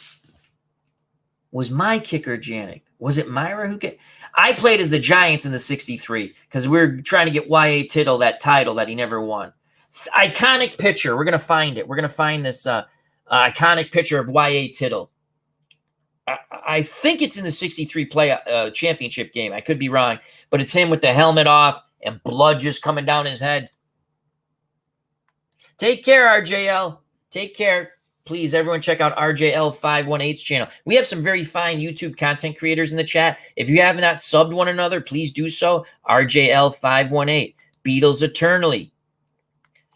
Was it Myra who I played as the Giants in the 63 because we're trying to get Y.A. Tittle that title that he never won. Iconic picture. We're going to find it. We're going to find this iconic picture of Y.A. Tittle. I think it's in the 63 play championship game. I could be wrong, but it's him with the helmet off and blood just coming down his head. Take care, RJL. Take care. Please, everyone, check out RJL 518's channel. We have some very fine YouTube content creators in the chat. If you have not subbed one another, please do so. RJL 518, Beatles Eternally,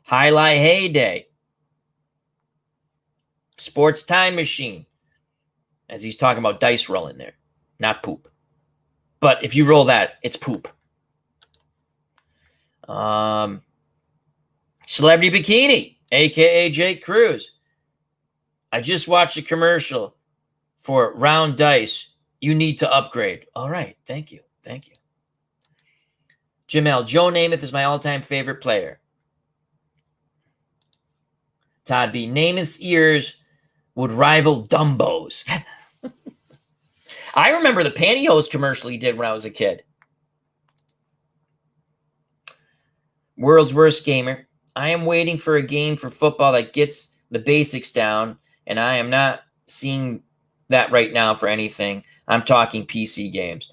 Highlight Heyday, Sports Time Machine, as he's talking about dice rolling there, not poop. But if you roll that, it's poop. Celebrity Bikini, a.k.a. Jake Cruz. I just watched a commercial for Round Dice. You need to upgrade. All right. Thank you. Jamel, Joe Namath is my all-time favorite player. Todd B. Namath's ears would rival Dumbo's. I remember the pantyhose commercial he did when I was a kid. World's Worst Gamer. I am waiting for a game for football that gets the basics down, and I am not seeing that right now for anything. I'm talking PC games.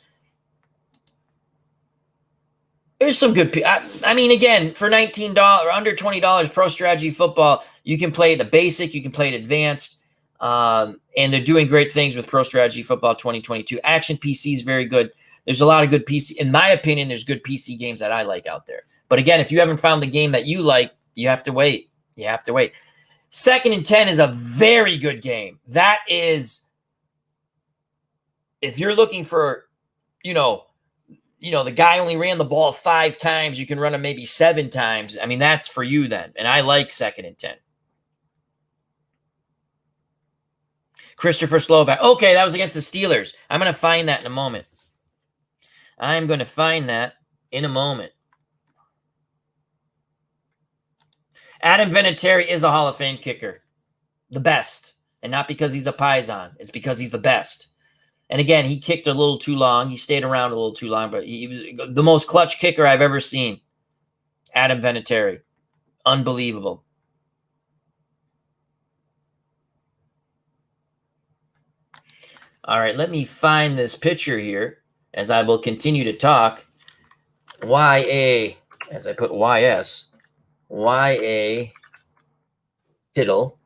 There's some good. I mean, again, for $19 or under $20, Pro Strategy Football, you can play it the basic, you can play it advanced, and they're doing great things with Pro Strategy Football 2022. Action PC is very good. There's a lot of good PC. In my opinion, there's good PC games that I like out there. But again, if you haven't found the game that you like, you have to wait. Second and 10 is a very good game. That is, if you're looking for, the guy only ran the ball 5 times, you can run him maybe 7 times. I mean, that's for you then. And I like second and 10. Christopher Slovak. Okay, that was against the Steelers. I'm going to find that in a moment. Adam Vinatieri is a Hall of Fame kicker. The best. And not because he's a Paisan. It's because he's the best. And again, he kicked a little too long. He stayed around a little too long, but he was the most clutch kicker I've ever seen. Adam Vinatieri. Unbelievable. All right, let me find this picture here as I will continue to talk. YA, as I put YS, YA Tittle.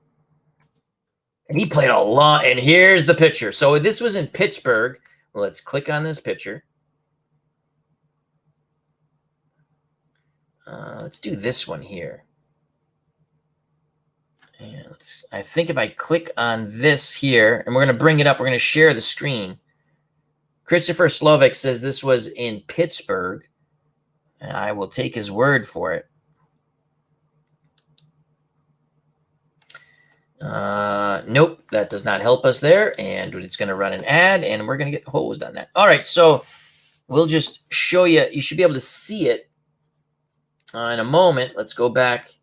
And he played a lot. And here's the picture. So this was in Pittsburgh. Let's click on this picture. Let's do this one here. And I think if I click on this here, and we're going to bring it up, we're going to share the screen. Christopher Slovak says this was in Pittsburgh. And I will take his word for it. Nope, that does not help us there. And it's going to run an ad, and we're going to get hosed on that. All right, so we'll just show you. You should be able to see it in a moment. Let's go back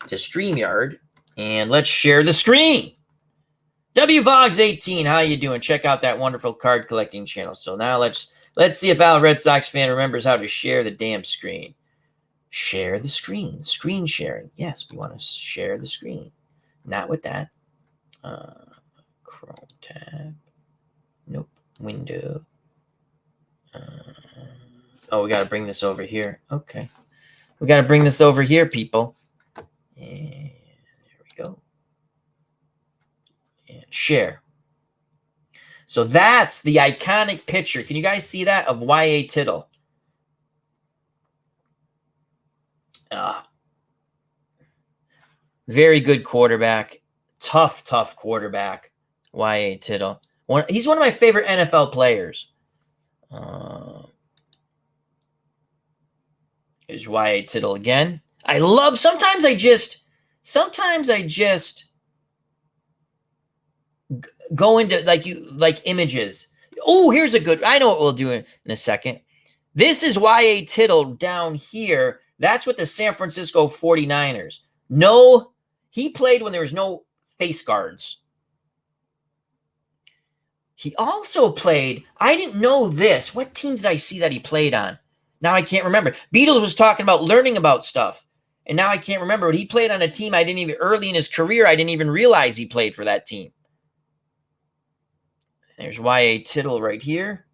to StreamYard, and let's share the screen. WVogs18, how you doing? Check out that wonderful card collecting channel. So now let's see if Al Red Sox fan remembers how to share the damn screen. Share the screen. Screen sharing. Yes, we want to share the screen. Not with that. Chrome tab. Nope. Window. Oh, we got to bring this over here. Okay. We got to bring this over here, people. And there we go. And share. So that's the iconic picture. Can you guys see that of Y.A. Tittle? Very good quarterback. Tough quarterback. Y.A. Tittle. He's one of my favorite NFL players. Here's Y.A. Tittle again. I love, sometimes I just go into like images. Oh, here's a good, I know what we'll do in a second. This is Y.A. Tittle down here. That's with the San Francisco 49ers. No, he played when there was no face guards. He also played, I didn't know this. What team did I see that he played on? Now I can't remember. Beatles was talking about learning about stuff. And now I can't remember. But he played on a team I didn't even, early in his career, I didn't even realize he played for that team. There's Y.A. Tittle right here.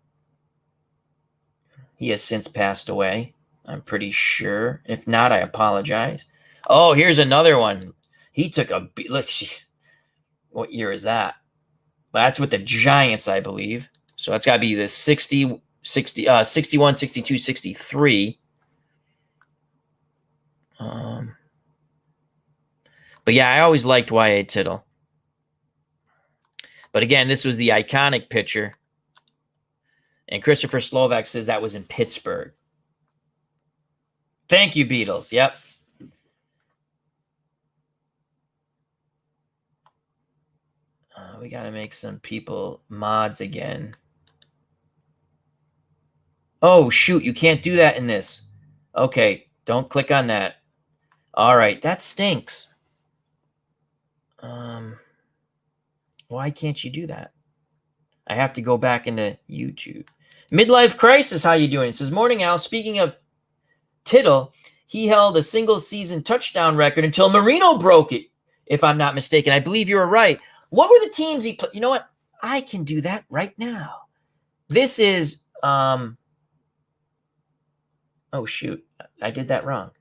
He has since passed away, I'm pretty sure. If not, I apologize. Oh, here's another one. He took a, look, what year is that? That's with the Giants, I believe. So it's got to be the 61, 62, 63. But yeah, I always liked Y.A. Tittle. But again, this was the iconic picture. And Christopher Slovak says that was in Pittsburgh. Thank you, Beatles. Yep. We got to make some people mods again. Oh, shoot. You can't do that in this. Okay. Don't click on that. All right. That stinks. Why can't you do that? I have to go back into YouTube. Midlife Crisis, how you doing? It says, morning, Al. Speaking of Tittle, he held a single-season touchdown record until Marino broke it, if I'm not mistaken. I believe you were right. What were the teams he played? You know what? I can do that right now. This is, oh, shoot. I did that wrong.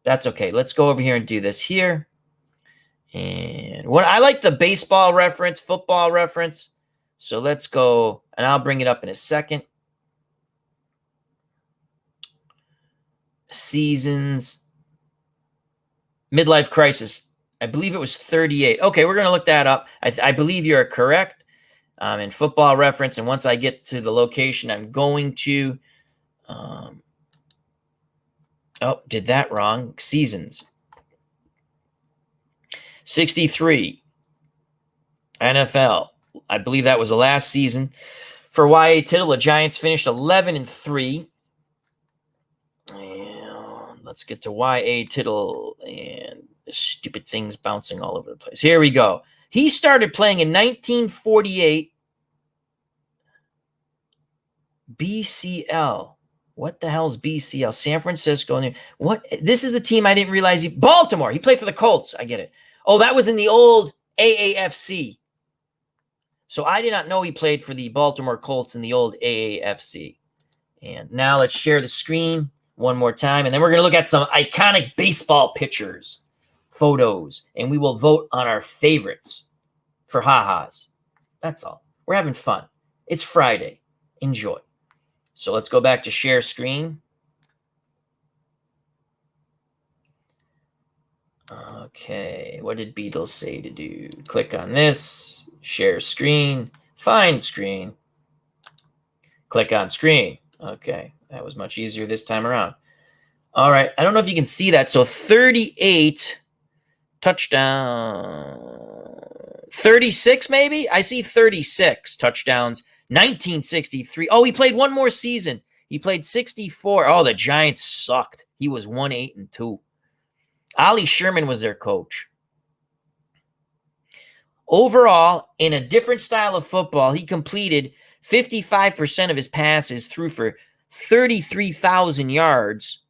That's okay. Let's go over here and do this here. And what I like the baseball reference, football reference. So let's go, and I'll bring it up in a second. Seasons. Midlife Crisis. I believe it was 38. Okay, we're going to look that up. I believe you're correct. In football reference, and once I get to the location, I'm going to. Oh, did that wrong. Seasons. 63. NFL. I believe that was the last season for Y.A. Tittle. The Giants finished 11-3. And let's get to Y.A. Tittle and the stupid things bouncing all over the place. Here we go. He started playing in 1948 BCL. What the hell's BCL? San Francisco. What? This is the team I didn't realize Baltimore. He played for the Colts. I get it. Oh, that was in the old AAFC. So I did not know he played for the Baltimore Colts in the old AAFC. And now let's share the screen one more time. And then we're going to look at some iconic baseball pictures, photos, and we will vote on our favorites for ha-has. That's all. We're having fun. It's Friday. Enjoy. So let's go back to share screen. Okay, what did Beatles say to do? Click on this, share screen, find screen, click on screen. Okay, that was much easier this time around. All right, I don't know if you can see that. So 38 touchdown, 36 maybe? I see 36 touchdowns, 1963. Oh, he played one more season. He played 64. Oh, the Giants sucked. He was 1-8-2. Ollie Sherman was their coach. Overall, in a different style of football, he completed 55% of his passes, threw for 33,000 yards,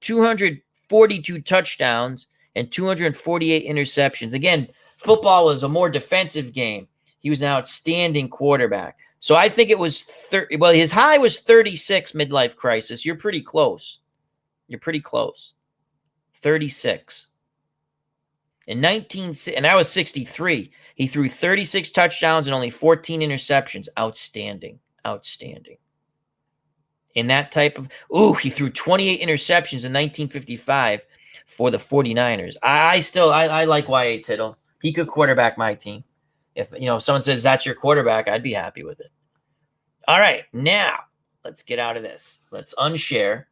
242 touchdowns, and 248 interceptions. Again, football was a more defensive game. He was an outstanding quarterback. So I think it was his high was 36 midlife crisis. You're pretty close. You're pretty close. 36. And that was 63. He threw 36 touchdowns and only 14 interceptions. Outstanding. Outstanding. In that type of he threw 28 interceptions in 1955 for the 49ers. I like Y.A. Tittle. He could quarterback my team. If someone says that's your quarterback, I'd be happy with it. All right, now let's get out of this. Let's unshare.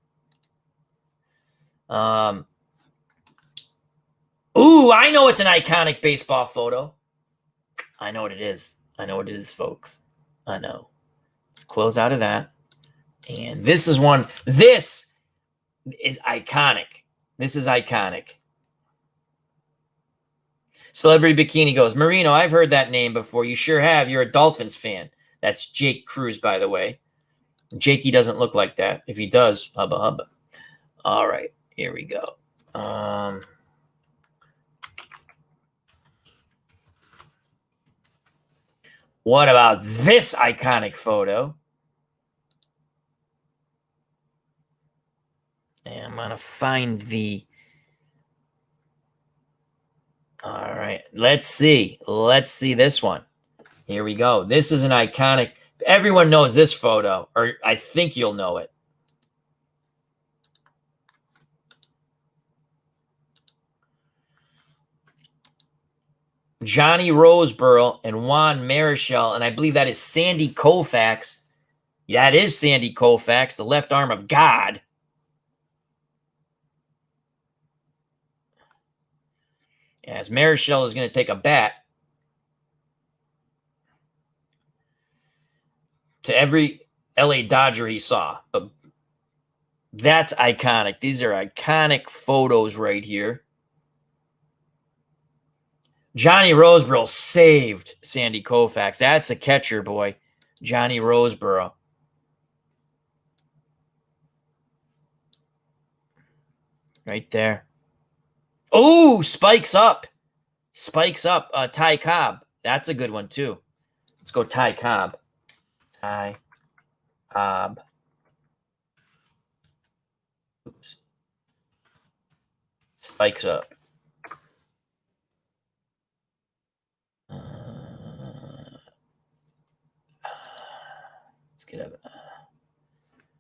I know it's an iconic baseball photo. I know what it is. I know what it is, folks. I know. Let's close out of that. And this is one. This is iconic. This is iconic. Celebrity Bikini goes, Marino, I've heard that name before. You sure have. You're a Dolphins fan. That's Jake Cruz, by the way. Jakey doesn't look like that. If he does, hubba hubba. All right, here we go. What about this iconic photo? And I'm going to find the... All right, let's see. Let's see this one. Here we go. This is an iconic... Everyone knows this photo, or I think you'll know it. Johnny Roseborough and Juan Marichal, and I believe that is Sandy Koufax. That is Sandy Koufax, the left arm of God. As Marichal is going to take a bat to every LA Dodger he saw. But that's iconic. These are iconic photos right here. Johnny Roseborough saved Sandy Koufax. That's a catcher, boy. Johnny Roseborough. Right there. Oh, spikes up. Spikes up. Ty Cobb. That's a good one, too. Let's go Ty Cobb. Ty Cobb. Oops. Spikes up. Let's get up.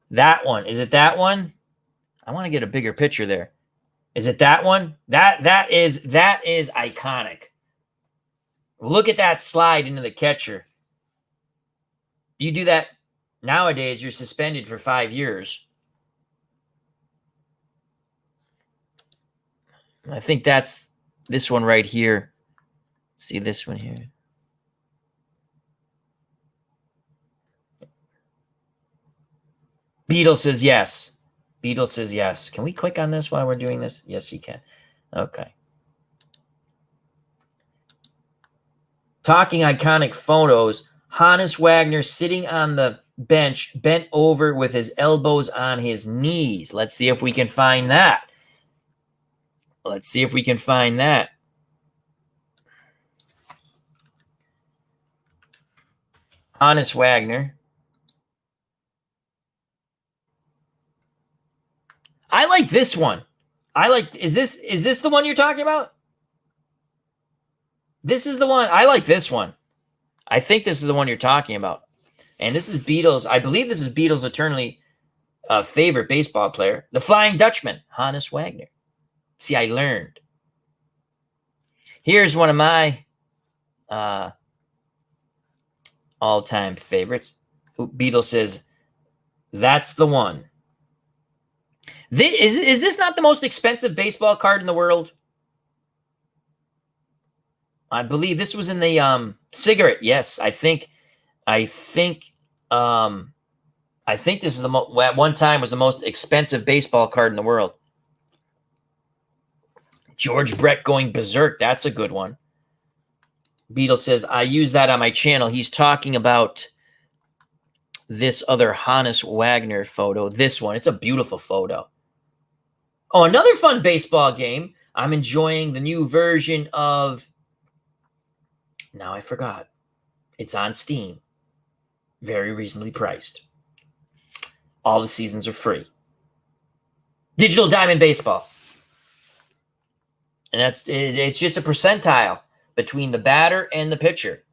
That one. Is it that one? I want to get a bigger picture there. Is it that one? That is iconic. Look at that slide into the catcher. You do that nowadays, you're suspended for 5 years. I think that's this one right here. See this one here. Beetle says yes. Beetle says yes. Can we click on this while we're doing this? Yes, you can. Okay. Talking iconic photos. Hannes Wagner sitting on the bench bent over with his elbows on his knees. Let's see if we can find that. Let's see if we can find that. Hannes Wagner. I like this one. Is this the one you're talking about? This is the one. I like this one. I think this is the one you're talking about. And this is Beatles. I believe this is Beatles' eternally favorite baseball player, the Flying Dutchman, Hannes Wagner. See, I learned. Here's one of my all-time favorites. Beatles says, that's the one. Is this not the most expensive baseball card in the world? I believe this was in the cigarette. Yes, I think this is at one time was the most expensive baseball card in the world. George Brett going berserk. That's a good one. Beetle says, I use that on my channel. He's talking about this other Hannes Wagner photo. This one. It's a beautiful photo. Oh, another fun baseball game. I'm enjoying the new version of... Now I forgot. It's on Steam. Very reasonably priced. All the seasons are free. Digital Diamond Baseball. And it's just a percentile between the batter and the pitcher.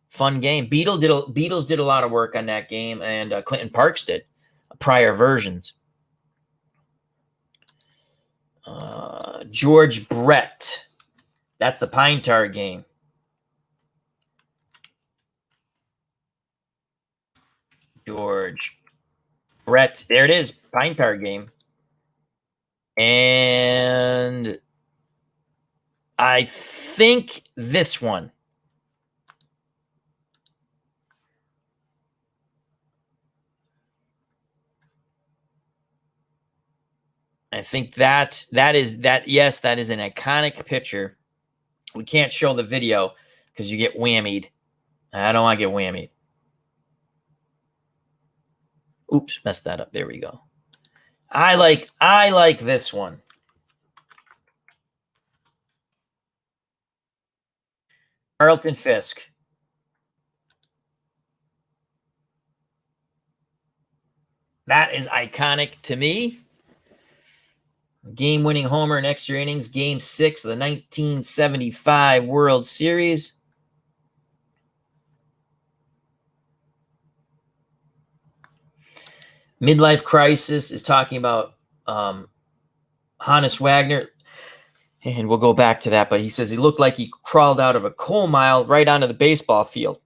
Fun game. Beatles did a lot of work on that game, and Clinton Parks did prior versions. George Brett. That's the Pine Tar game. George Brett. There it is. Pine Tar game. And I think this one. I think that is an iconic picture. We can't show the video because you get whammied. I don't want to get whammied. Oops, messed that up. There we go. I like this one. Carlton Fisk. That is iconic to me. Game-winning homer in extra innings, Game 6 of the 1975 World Series. Midlife Crisis is talking about Hannes Wagner. And we'll go back to that, but he says he looked like he crawled out of a coal mile right onto the baseball field.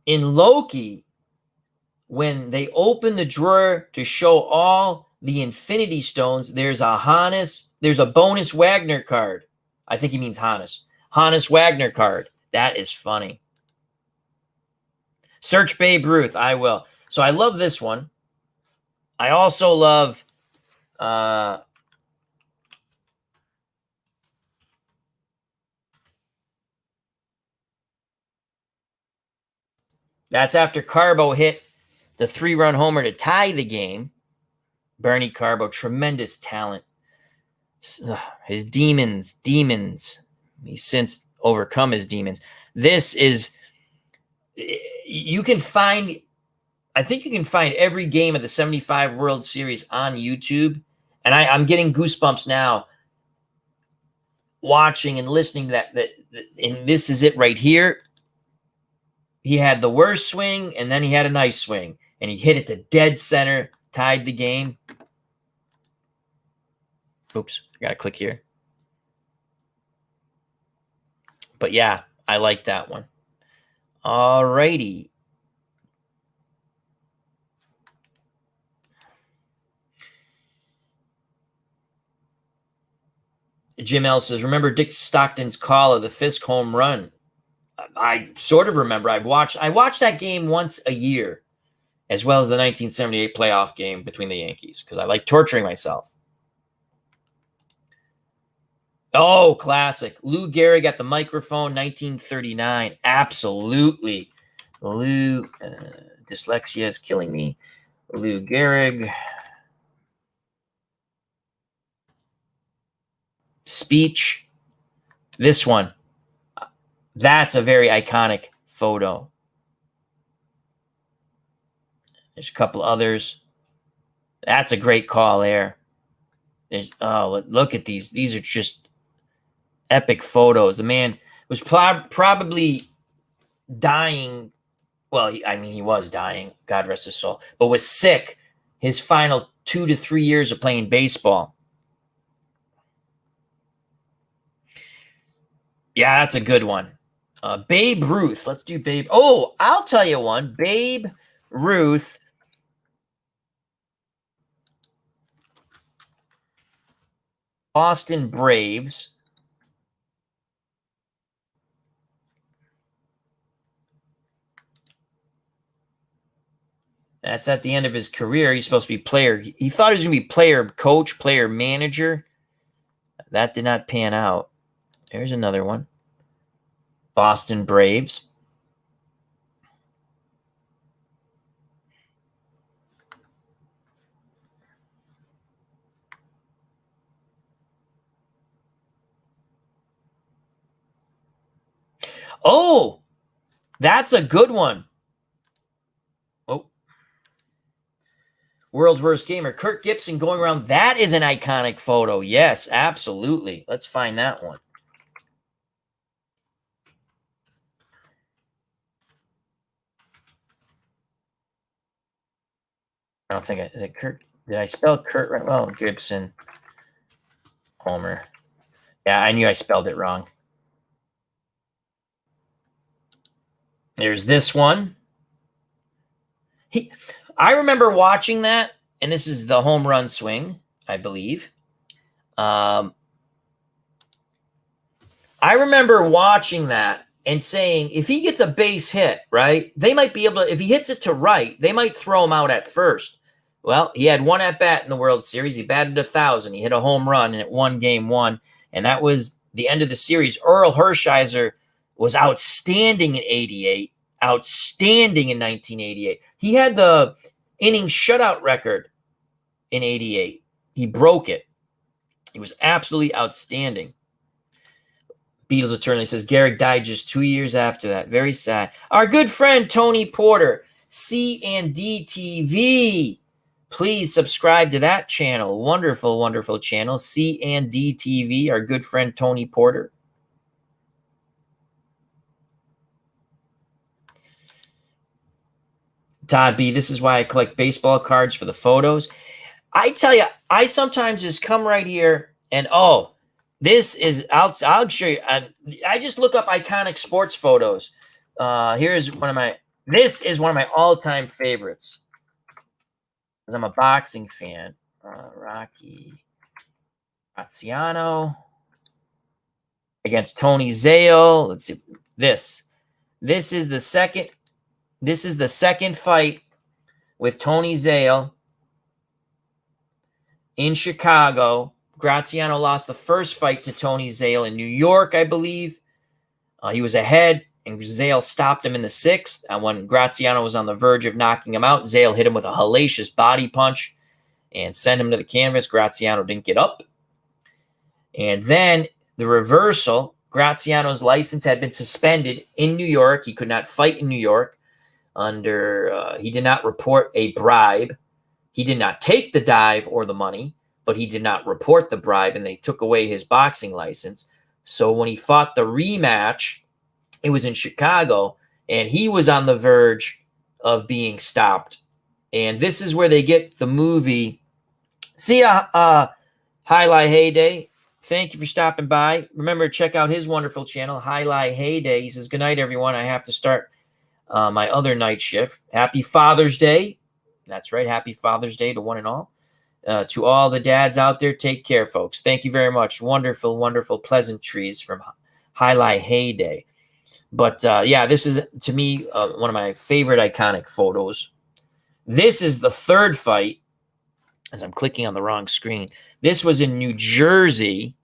In Loki, when they open the drawer to show all the Infinity Stones, there's a bonus Wagner card. I think he means Hannes Wagner card. That is funny. Search Babe Ruth. I will. So I love this one. I also love that's after Carbo hit the 3-run homer to tie the game. Bernie Carbo, tremendous talent. His demons. He's since overcome his demons. This is, you can find, I think you can find every game of the 75 World Series on YouTube. And I'm getting goosebumps now watching and listening to that. And this is it right here. He had the worst swing, and then he had a nice swing. And he hit it to dead center, tied the game. Oops, I got to click here. But yeah, I like that one. All righty. Jim L says, remember Dick Stockton's call of the Fisk home run? I sort of remember. I watched that game once a year, as well as the 1978 playoff game between the Yankees, because I like torturing myself. Oh, classic. Lou Gehrig at the microphone, 1939. Absolutely. Lou, dyslexia is killing me. Lou Gehrig. Speech. This one. That's a very iconic photo. There's a couple others. That's a great call there. There's, oh, look at these. These are just epic photos. The man was probably dying. Well, he was dying. God rest his soul. But was sick his final 2 to 3 years of playing baseball. Yeah, that's a good one. Babe Ruth. Let's do Babe. Oh, I'll tell you one. Babe Ruth. Boston Braves. That's at the end of his career. He's supposed to be player. He thought he was going to be player coach, player manager. That did not pan out. There's another one. Boston Braves. Oh, that's a good one. Oh, World's Worst Gamer. Kirk Gibson going around. That is an iconic photo. Yes, absolutely. Let's find that one. I don't think is it Kirk? Did I spell Kurt right? Oh, Gibson. Homer. Yeah, I knew I spelled it wrong. There's this one. I remember watching that, and this is the home run swing, I believe. I remember watching that and saying, if he gets a base hit, right, they might be able to, if he hits it to right, they might throw him out at first. Well, he had one at bat in the World Series. He batted 1,000. He hit a home run, and it won game 1. And that was the end of the series. Earl Hershiser was outstanding in 88, outstanding in 1988. He had the inning shutout record in 88. He broke it. He was absolutely outstanding. Beatles attorney says Gehrig died just 2 years after that. Very sad. Our good friend Tony Porter, C&D TV. Please subscribe to that channel. Wonderful, wonderful channel. C&D TV, our good friend Tony Porter. Todd B, this is why I collect baseball cards for the photos. I tell you, I sometimes just come right here and, oh, this is, I'll show you. I just look up iconic sports photos. This is one of my all-time favorites. Because I'm a boxing fan. Rocky Graziano against Tony Zale. Let's see. This is the second. This is the second fight with Tony Zale in Chicago. Graziano lost the first fight to Tony Zale in New York, I believe. He was ahead, and Zale stopped him in the 6th. And when Graziano was on the verge of knocking him out, Zale hit him with a hellacious body punch and sent him to the canvas. Graziano didn't get up. And then the reversal, Graziano's license had been suspended in New York. He could not fight in New York. He did not report a bribe. He did not take the dive or the money, but he did not report the bribe, and they took away his boxing license. So when he fought the rematch, it was in Chicago, and he was on the verge of being stopped. And this is where they get the movie. See ya, Highlight Heyday. Thank you for stopping by. Remember to check out his wonderful channel, Highlight Heyday. He says, good night, everyone. I have to start my other night shift. Happy Father's Day. That's right. Happy Father's Day to one and all. To all the dads out there, take care, folks. Thank you very much. Wonderful, wonderful pleasantries from Highlight Heyday. But, yeah, this is, to me, one of my favorite iconic photos. This is the third fight, as I'm clicking on the wrong screen. This was in New Jersey.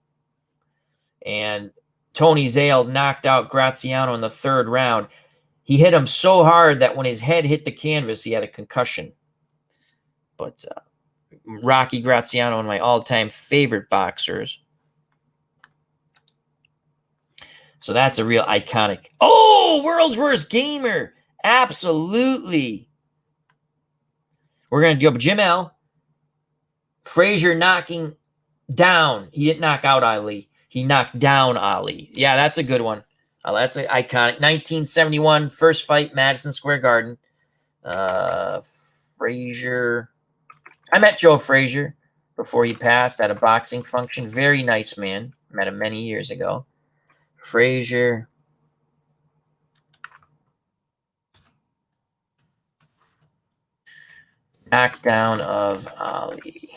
And Tony Zale knocked out Graziano in the 3rd round. He hit him so hard that when his head hit the canvas, he had a concussion. But Rocky Graziano, one of my all-time favorite boxers. So that's a real iconic. Oh, world's worst gamer. Absolutely. We're going to go Jim L. Frazier knocking down. He didn't knock out Ali. He knocked down Ali. Yeah, that's a good one. That's an iconic. 1971, first fight, Madison Square Garden. Frazier. I met Joe Frazier before he passed at a boxing function. Very nice man. Met him many years ago. Frazier. Knockdown of Ali.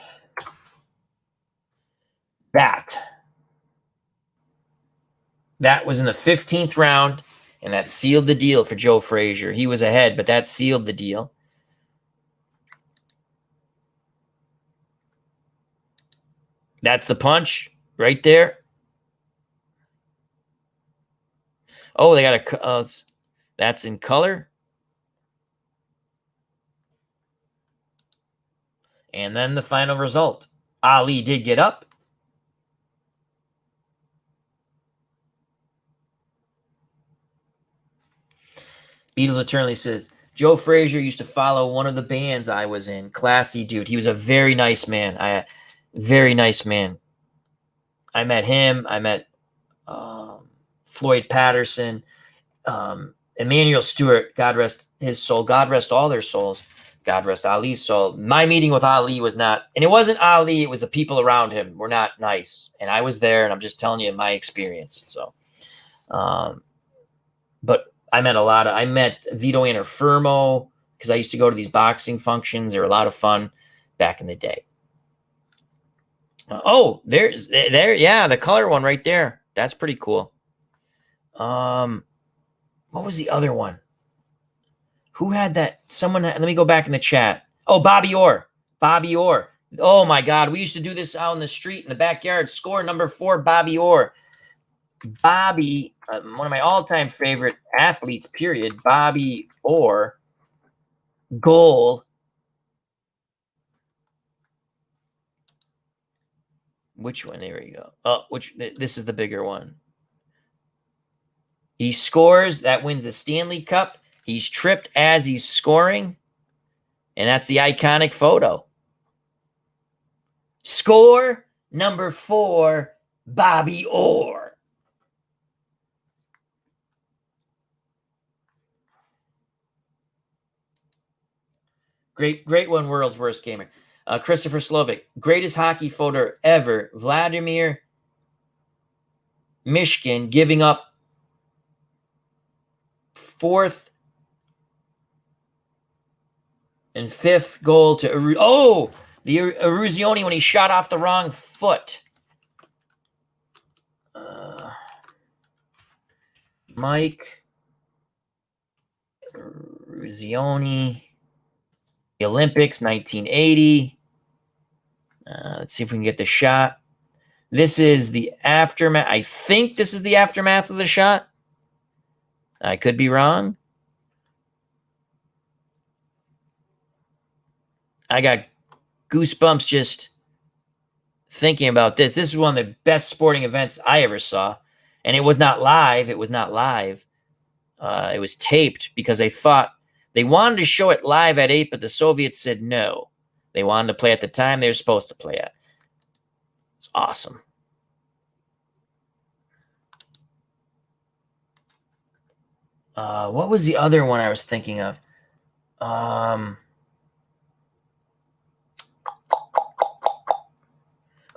That was in the 15th round, and that sealed the deal for Joe Frazier. He was ahead, but that sealed the deal. That's the punch right there. Oh, they got a that's in color. And then the final result. Ali did get up. Beatles Eternally says, Joe Frazier used to follow one of the bands I was in. Classy dude. He was a very nice man. Very nice man. I met him. I met Floyd Patterson, Emmanuel Stewart, God rest his soul. God rest all their souls. God rest Ali's soul. My meeting with Ali was not, and it wasn't Ali, it was the people around him were not nice. And I was there, and I'm just telling you my experience. So, but I met Vito Anterfermo because I used to go to these boxing functions. They were a lot of fun back in the day. Yeah, the color one right there. That's pretty cool. What was the other one? Who had that? Let me go back in the chat. Oh, Bobby Orr. Bobby Orr. Oh my God. We used to do this out in the street in the backyard. Score number 4, Bobby Orr. Bobby, one of my all-time favorite athletes, period. Bobby Orr. Goal. Which one? There we go. Oh, this is the bigger one. He scores. That wins the Stanley Cup. He's tripped as he's scoring. And that's the iconic photo. Score number 4, Bobby Orr. Great one, world's worst gamer. Christopher Slovic, greatest hockey photo ever. Vladimir Mishkin giving up 4th and 5th goal to the Eruzione when he shot off the wrong foot. Mike Eruzione. The Olympics, 1980. Let's see if we can get the shot. This is the aftermath. I think this is the aftermath of the shot. I could be wrong. I got goosebumps just thinking about this. This is one of the best sporting events I ever saw. And it was not live. It was not live. It was taped because they wanted to show it live at 8, but the Soviets said no. They wanted to play at the time they were supposed to play at. It's awesome. What was the other one I was thinking of?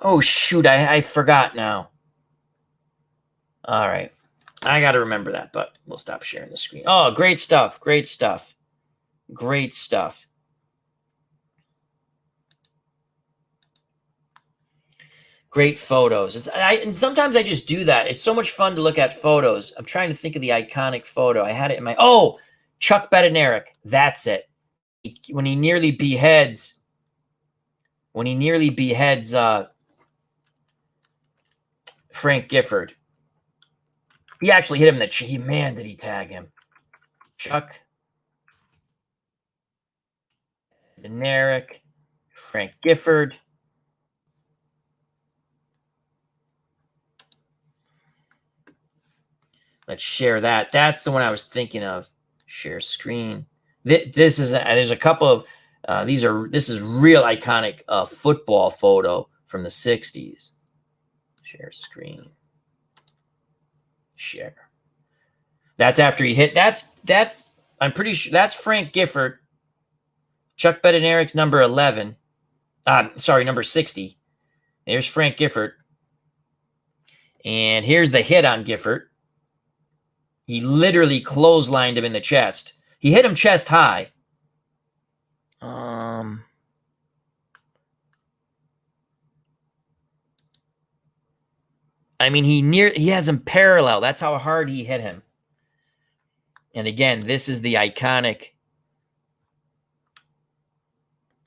Oh, shoot. I forgot now. All right. I got to remember that, but we'll stop sharing the screen. Oh, great stuff. Great stuff. Great stuff. Great photos. And sometimes I just do that. It's so much fun to look at photos. I'm trying to think of the iconic photo. I had it in my... Oh, Chuck Bednarik. That's it. When he nearly beheads... Frank Gifford. He actually hit him in the chin. Man, did he tag him. Chuck. Bednarik. Frank Gifford. Let's share that. That's the one I was thinking of. Share screen. This is there's a couple of this is real iconic football photo from the 60s. Share screen. Share. That's after he hit. That's I'm pretty sure that's Frank Gifford. Chuck Bednarik's number 11. Sorry, number 60. There's Frank Gifford. And here's the hit on Gifford. He literally clotheslined him in the chest. He hit him chest high. I mean, he has him parallel. That's how hard he hit him. And again, this is the iconic.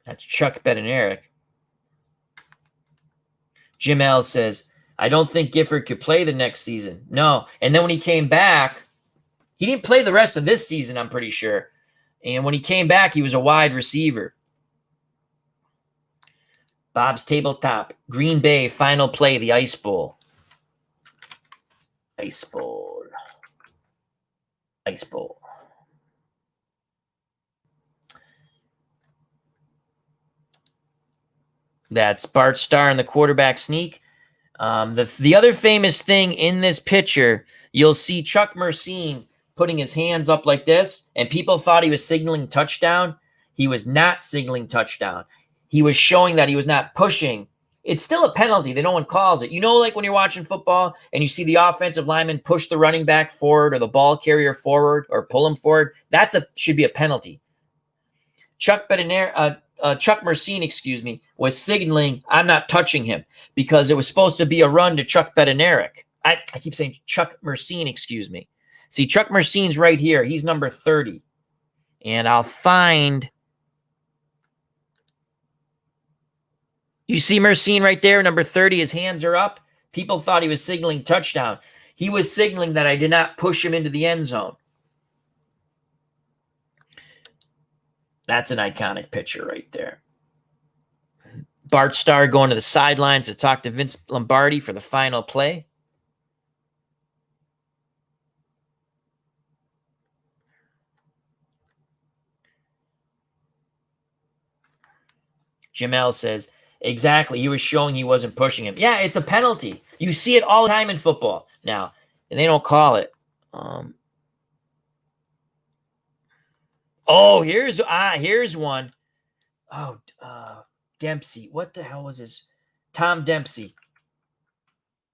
That's Chuck Bednarik. Jim L says, I don't think Gifford could play the next season. No. And then when he came back, he didn't play the rest of this season, I'm pretty sure. And when he came back, he was a wide receiver. Bob's Tabletop. Green Bay, final play, the Ice Bowl. Ice Bowl. Ice Bowl. That's Bart Starr in the quarterback sneak. The other famous thing in this picture, you'll see Chuck Mercine putting his hands up like this, and people thought he was signaling touchdown. He was not signaling touchdown. He was showing that he was not pushing. It's still a penalty. No one calls it. You know, like when you're watching football and you see the offensive lineman push the running back forward or the ball carrier forward or pull him forward, should be a penalty. Chuck Mercine, was signaling, I'm not touching him, because it was supposed to be a run to Chuck Bednarik. I keep saying Chuck Mercine, See, Chuck Mercine's right here. He's number 30. And I'll find... You see Mercine right there, number 30. His hands are up. People thought he was signaling touchdown. He was signaling that I did not push him into the end zone. That's an iconic picture right there. Bart Starr going to the sidelines to talk to Vince Lombardi for the final play. Jamel says, exactly, he was showing he wasn't pushing him. Yeah, it's a penalty. You see it all the time in football now, and they don't call it. Oh, here's one. Oh, Dempsey. What the hell was his? Tom Dempsey.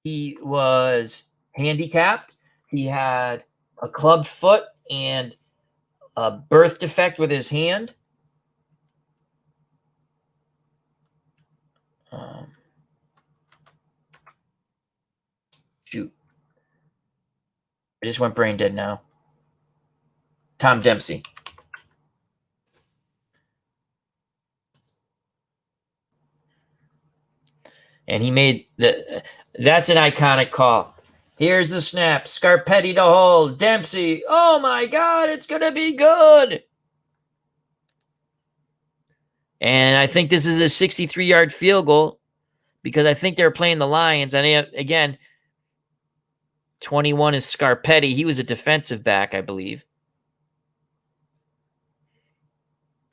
He was handicapped. He had a clubbed foot and a birth defect with his hand. Shoot. I just went brain dead now. Tom Dempsey. And he made that's an iconic call. Here's the snap. Scarpetti to hold. Dempsey. Oh my God, it's going to be good. And I think this is a 63-yard field goal because I think they're playing the Lions. And again, 21 is Scarpetti. He was a defensive back, I believe.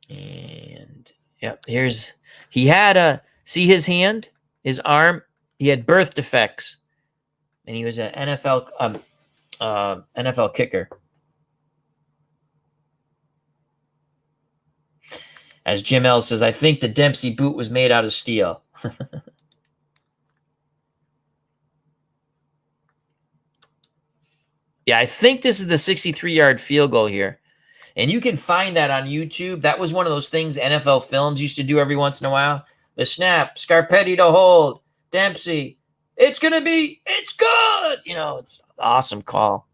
And yep, he had see his hand, his arm. He had birth defects, and he was an NFL kicker. As Jim L says, I think the Dempsey boot was made out of steel. Yeah, I think this is the 63-yard field goal here. And you can find that on YouTube. That was one of those things NFL Films used to do every once in a while. The snap, Scarpetti to hold, Dempsey. It's good. You know, it's an awesome call.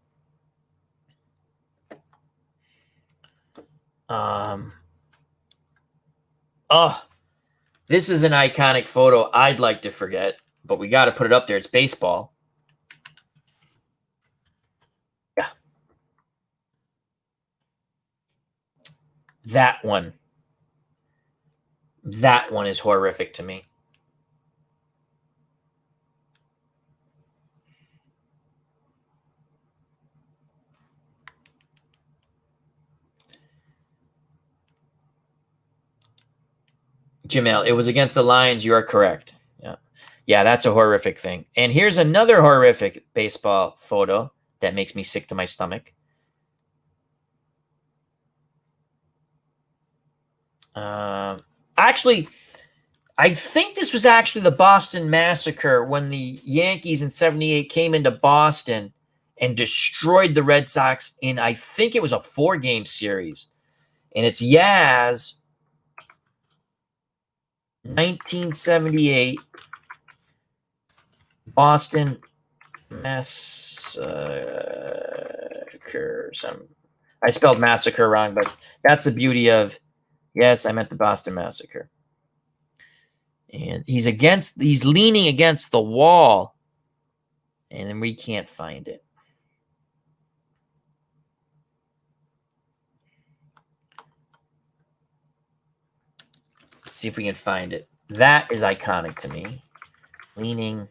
This is an iconic photo I'd like to forget, but we got to put it up there. It's baseball. That one is horrific to me. Jamel, it was against the Lions. You are correct. Yeah. Yeah, that's a horrific thing. And here's another horrific baseball photo that makes me sick to my stomach. Actually, I think this was actually the Boston Massacre when the Yankees in 78 came into Boston and destroyed the Red Sox in, I think it was a 4-game series. And it's Yaz, 1978, Boston Massacre. I spelled massacre wrong, but that's the beauty of, yes, I meant the Boston Massacre. And he's leaning against the wall, and then we can't find it. Let's see if we can find it. That is iconic to me. Leaning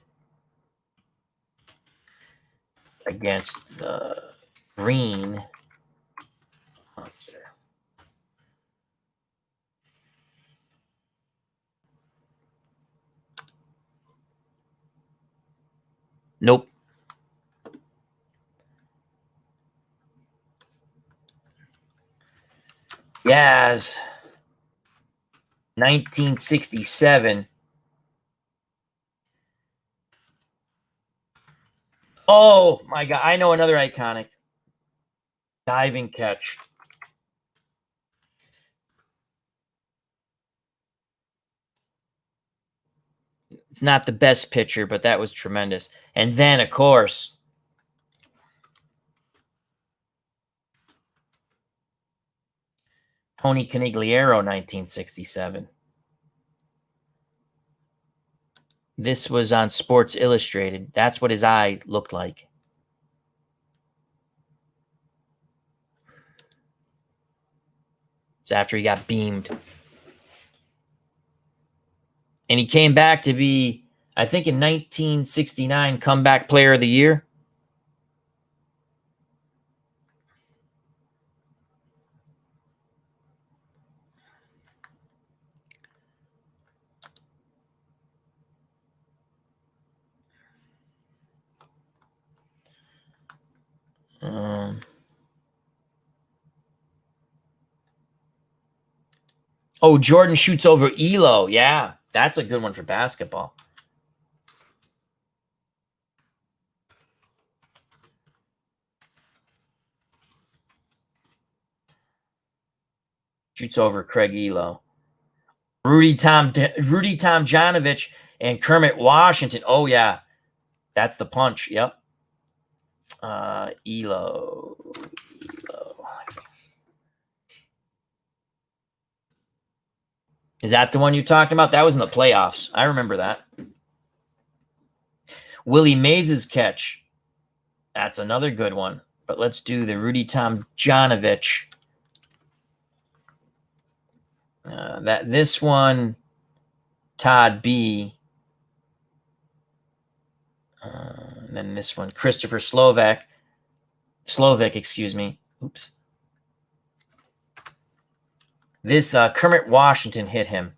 against the green monster. Nope. Yes. 1967. Oh my God. I know another iconic diving catch. It's not the best picture, but that was tremendous. And then, of course, Tony Conigliaro, 1967. This was on Sports Illustrated. That's what his eye looked like. It's after he got beamed. And he came back to be, I think in 1969, Comeback Player of the Year. Oh, Jordan shoots over Elo. Yeah, that's a good one for basketball. Shoots over Craig Elo. Rudy Tomjanovich and Kermit Washington. Oh, yeah. That's the punch. Yep. Elo. Is that the one you're talking about? That was in the playoffs. I remember that. Willie Mays' catch. That's another good one. But let's do the Rudy Tomjanovich. This one, Todd B. And then this one, Christopher Slovak, excuse me. Oops. This Kermit Washington hit him.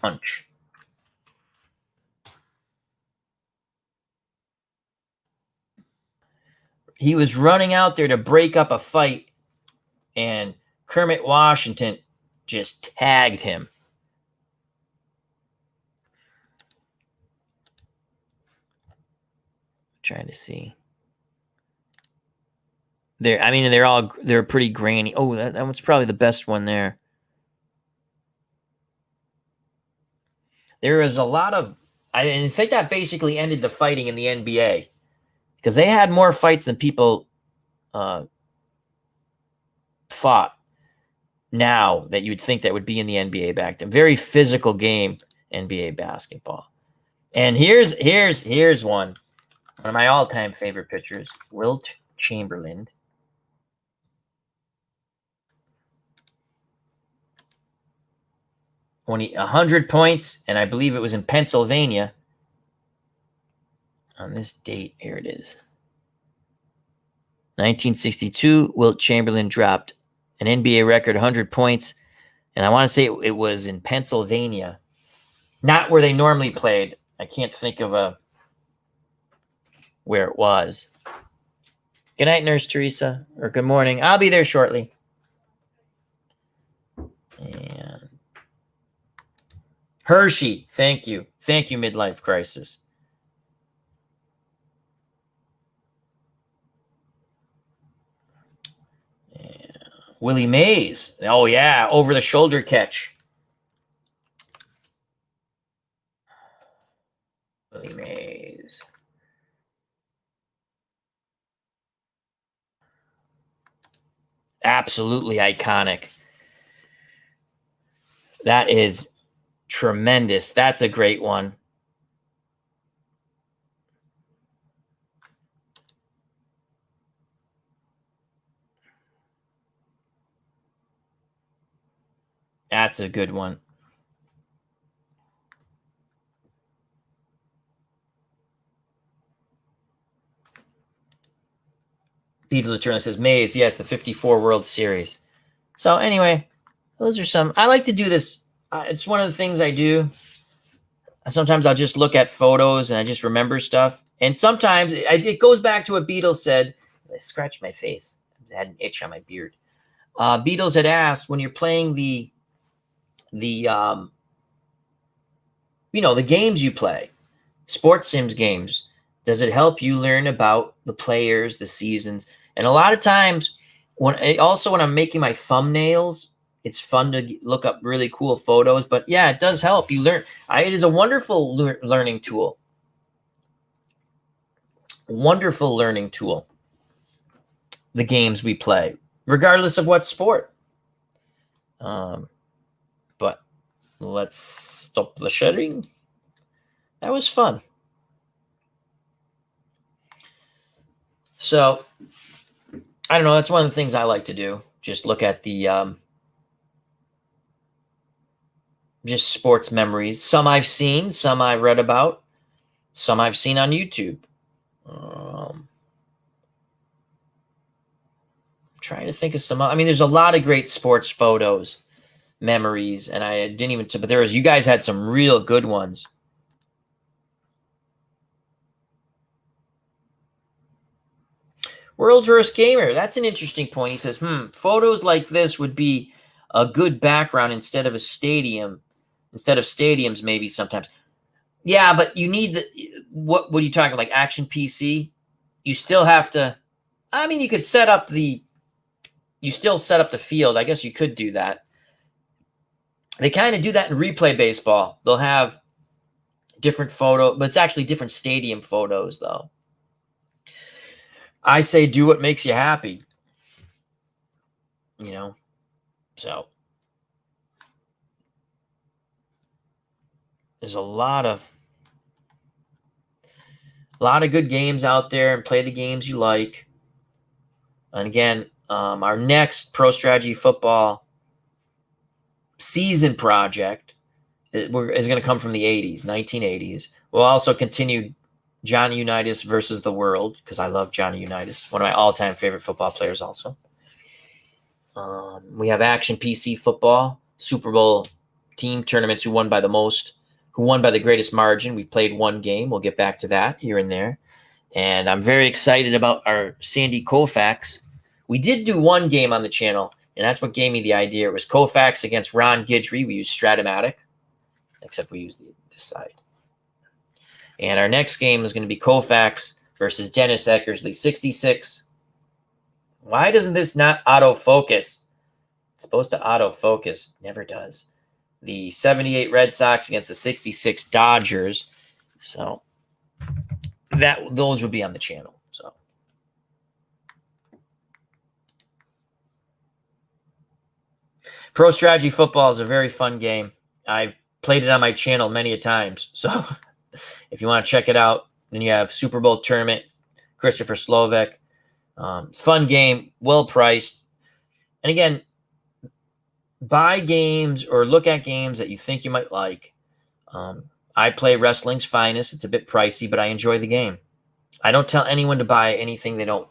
Punch. He was running out there to break up a fight, and Kermit Washington just tagged him. Trying to see. They're pretty grainy. Oh, that one's probably the best one there. There is a lot of, I think that basically ended the fighting in the NBA because they had more fights than people fought now that you'd think that would be in the NBA back then. Very physical game, NBA basketball. And here's one of my all-time favorite pitchers, Wilt Chamberlain. 100 points, and I believe it was in Pennsylvania. On this date, here it is. 1962, Wilt Chamberlain dropped an NBA record 100 points, and I want to say it was in Pennsylvania. Not where they normally played. I can't think of where it was. Good night, Nurse Teresa, or good morning. I'll be there shortly. And Hershey, thank you. Thank you, Midlife Crisis. And Willie Mays. Oh, yeah, over-the-shoulder catch. Willie Mays. Absolutely iconic. That is tremendous. That's a great one. That's a good one. Beatles Eternal says, Mays, yes, the 54 World Series. So anyway, those are some. I like to do this. It's one of the things I do. Sometimes I'll just look at photos and I just remember stuff. And sometimes it goes back to what Beatles said. I scratched my face. I had an itch on my beard. Beatles had asked, when you're playing the games you play, sports sims games, does it help you learn about the players, the seasons? And a lot of times, when I'm making my thumbnails, it's fun to look up really cool photos. But yeah, it does help you learn. It is a wonderful learning tool. Wonderful learning tool. The games we play, regardless of what sport. But let's stop the sharing. That was fun. So, I don't know. That's one of the things I like to do. Just look at the just sports memories. Some I've seen, some I've read about, some I've seen on YouTube. Trying to think of some. I mean, there's a lot of great sports photos, memories, and I didn't even. But you guys had some real good ones. World's Worst Gamer. That's an interesting point. He says, photos like this would be a good background instead of a stadium. Instead of stadiums, maybe sometimes. Yeah, but you need what are you talking, like Action PC? You still have to. I mean, you could set up you still set up the field. I guess you could do that. They kind of do that in replay baseball. They'll have different photo, but it's actually different stadium photos, though. I say do what makes you happy. So there's a lot of good games out there, and play the games you like. And again, our next Pro Strategy Football season project is going to come from the 1980s. We'll also continue Johnny Unitas versus the world, because I love Johnny Unitas, one of my all-time favorite football players also. We have Action PC Football, Super Bowl team tournaments, who won by the greatest margin. We've played one game. We'll get back to that here and there. And I'm very excited about our Sandy Koufax. We did do one game on the channel, and that's what gave me the idea. It was Koufax against Ron Guidry. We used Stratomatic, except we used this side. And our next game is going to be Koufax versus Dennis Eckersley, 66. Why doesn't this not autofocus? It's supposed to autofocus. Never does. The 78 Red Sox against the 66 Dodgers. So those will be on the channel. So Pro Strategy Football is a very fun game. I've played it on my channel many a times. So If you want to check it out, then you have Super Bowl Tournament, Christopher Slovak. Fun game, well priced. And again, buy games or look at games that you think you might like. I play Wrestling's Finest. It's a bit pricey, but I enjoy the game. I don't tell anyone to buy anything they don't.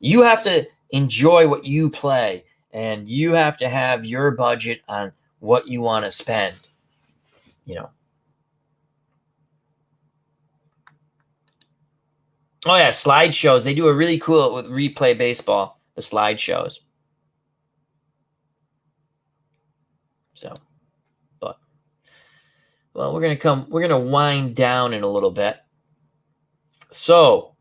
You have to enjoy what you play, and you have to have your budget on what you want to spend. Oh yeah, slideshows. They do a really cool with Replay Baseball, the slideshows. So, well, we're gonna wind down in a little bit. So,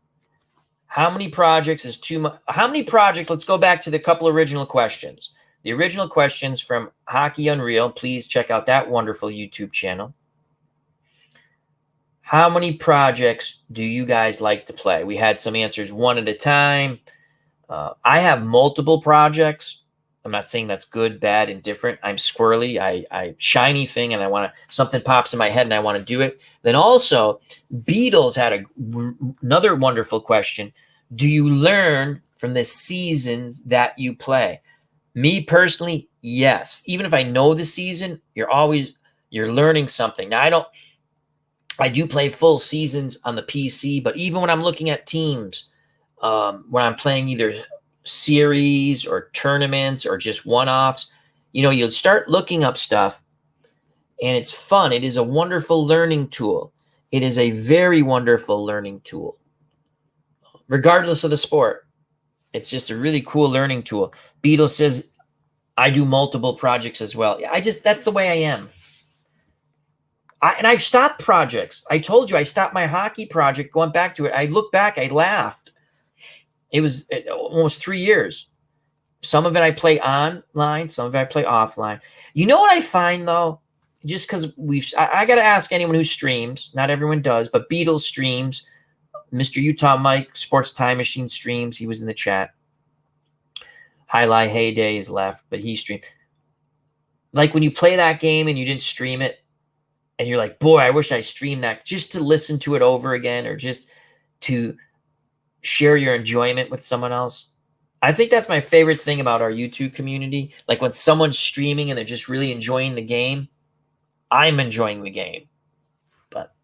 how many projects is too much? How many projects? Let's go back to the couple original questions. The original questions from Hockey Unreal. Please check out that wonderful YouTube channel. How many projects do you guys like to play? We had some answers one at a time. I have multiple projects. I'm not saying that's good, bad, indifferent. I'm squirrely. I shiny thing, and I want to. Something pops in my head, and I want to do it. Then also, Beatles had another wonderful question. Do you learn from the seasons that you play? Me personally, yes. Even if I know the season, you're learning something. Now I do play full seasons on the PC, but even when I'm looking at teams, when I'm playing either series or tournaments or just one-offs, you'll start looking up stuff, and it's fun. It is a wonderful learning tool. It is a very wonderful learning tool, regardless of the sport. It's just a really cool learning tool. Beetle says, I do multiple projects as well. That's the way I am. I've stopped projects. I told you I stopped my hockey project, going back to it. I look back, I laughed. It was almost 3 years. Some of it I play online, some of it I play offline. You know what I find, though? Just because I got to ask anyone who streams. Not everyone does, but Beatles streams. Mr. Utah Mike, Sports Time Machine streams. He was in the chat. Highlight Heyday is left, but he streamed. Like when you play that game and you didn't stream it, and you're like, boy, I wish I streamed that just to listen to it over again or just to share your enjoyment with someone else. I think that's my favorite thing about our YouTube community. Like when someone's streaming and they're just really enjoying the game, I'm enjoying the game. But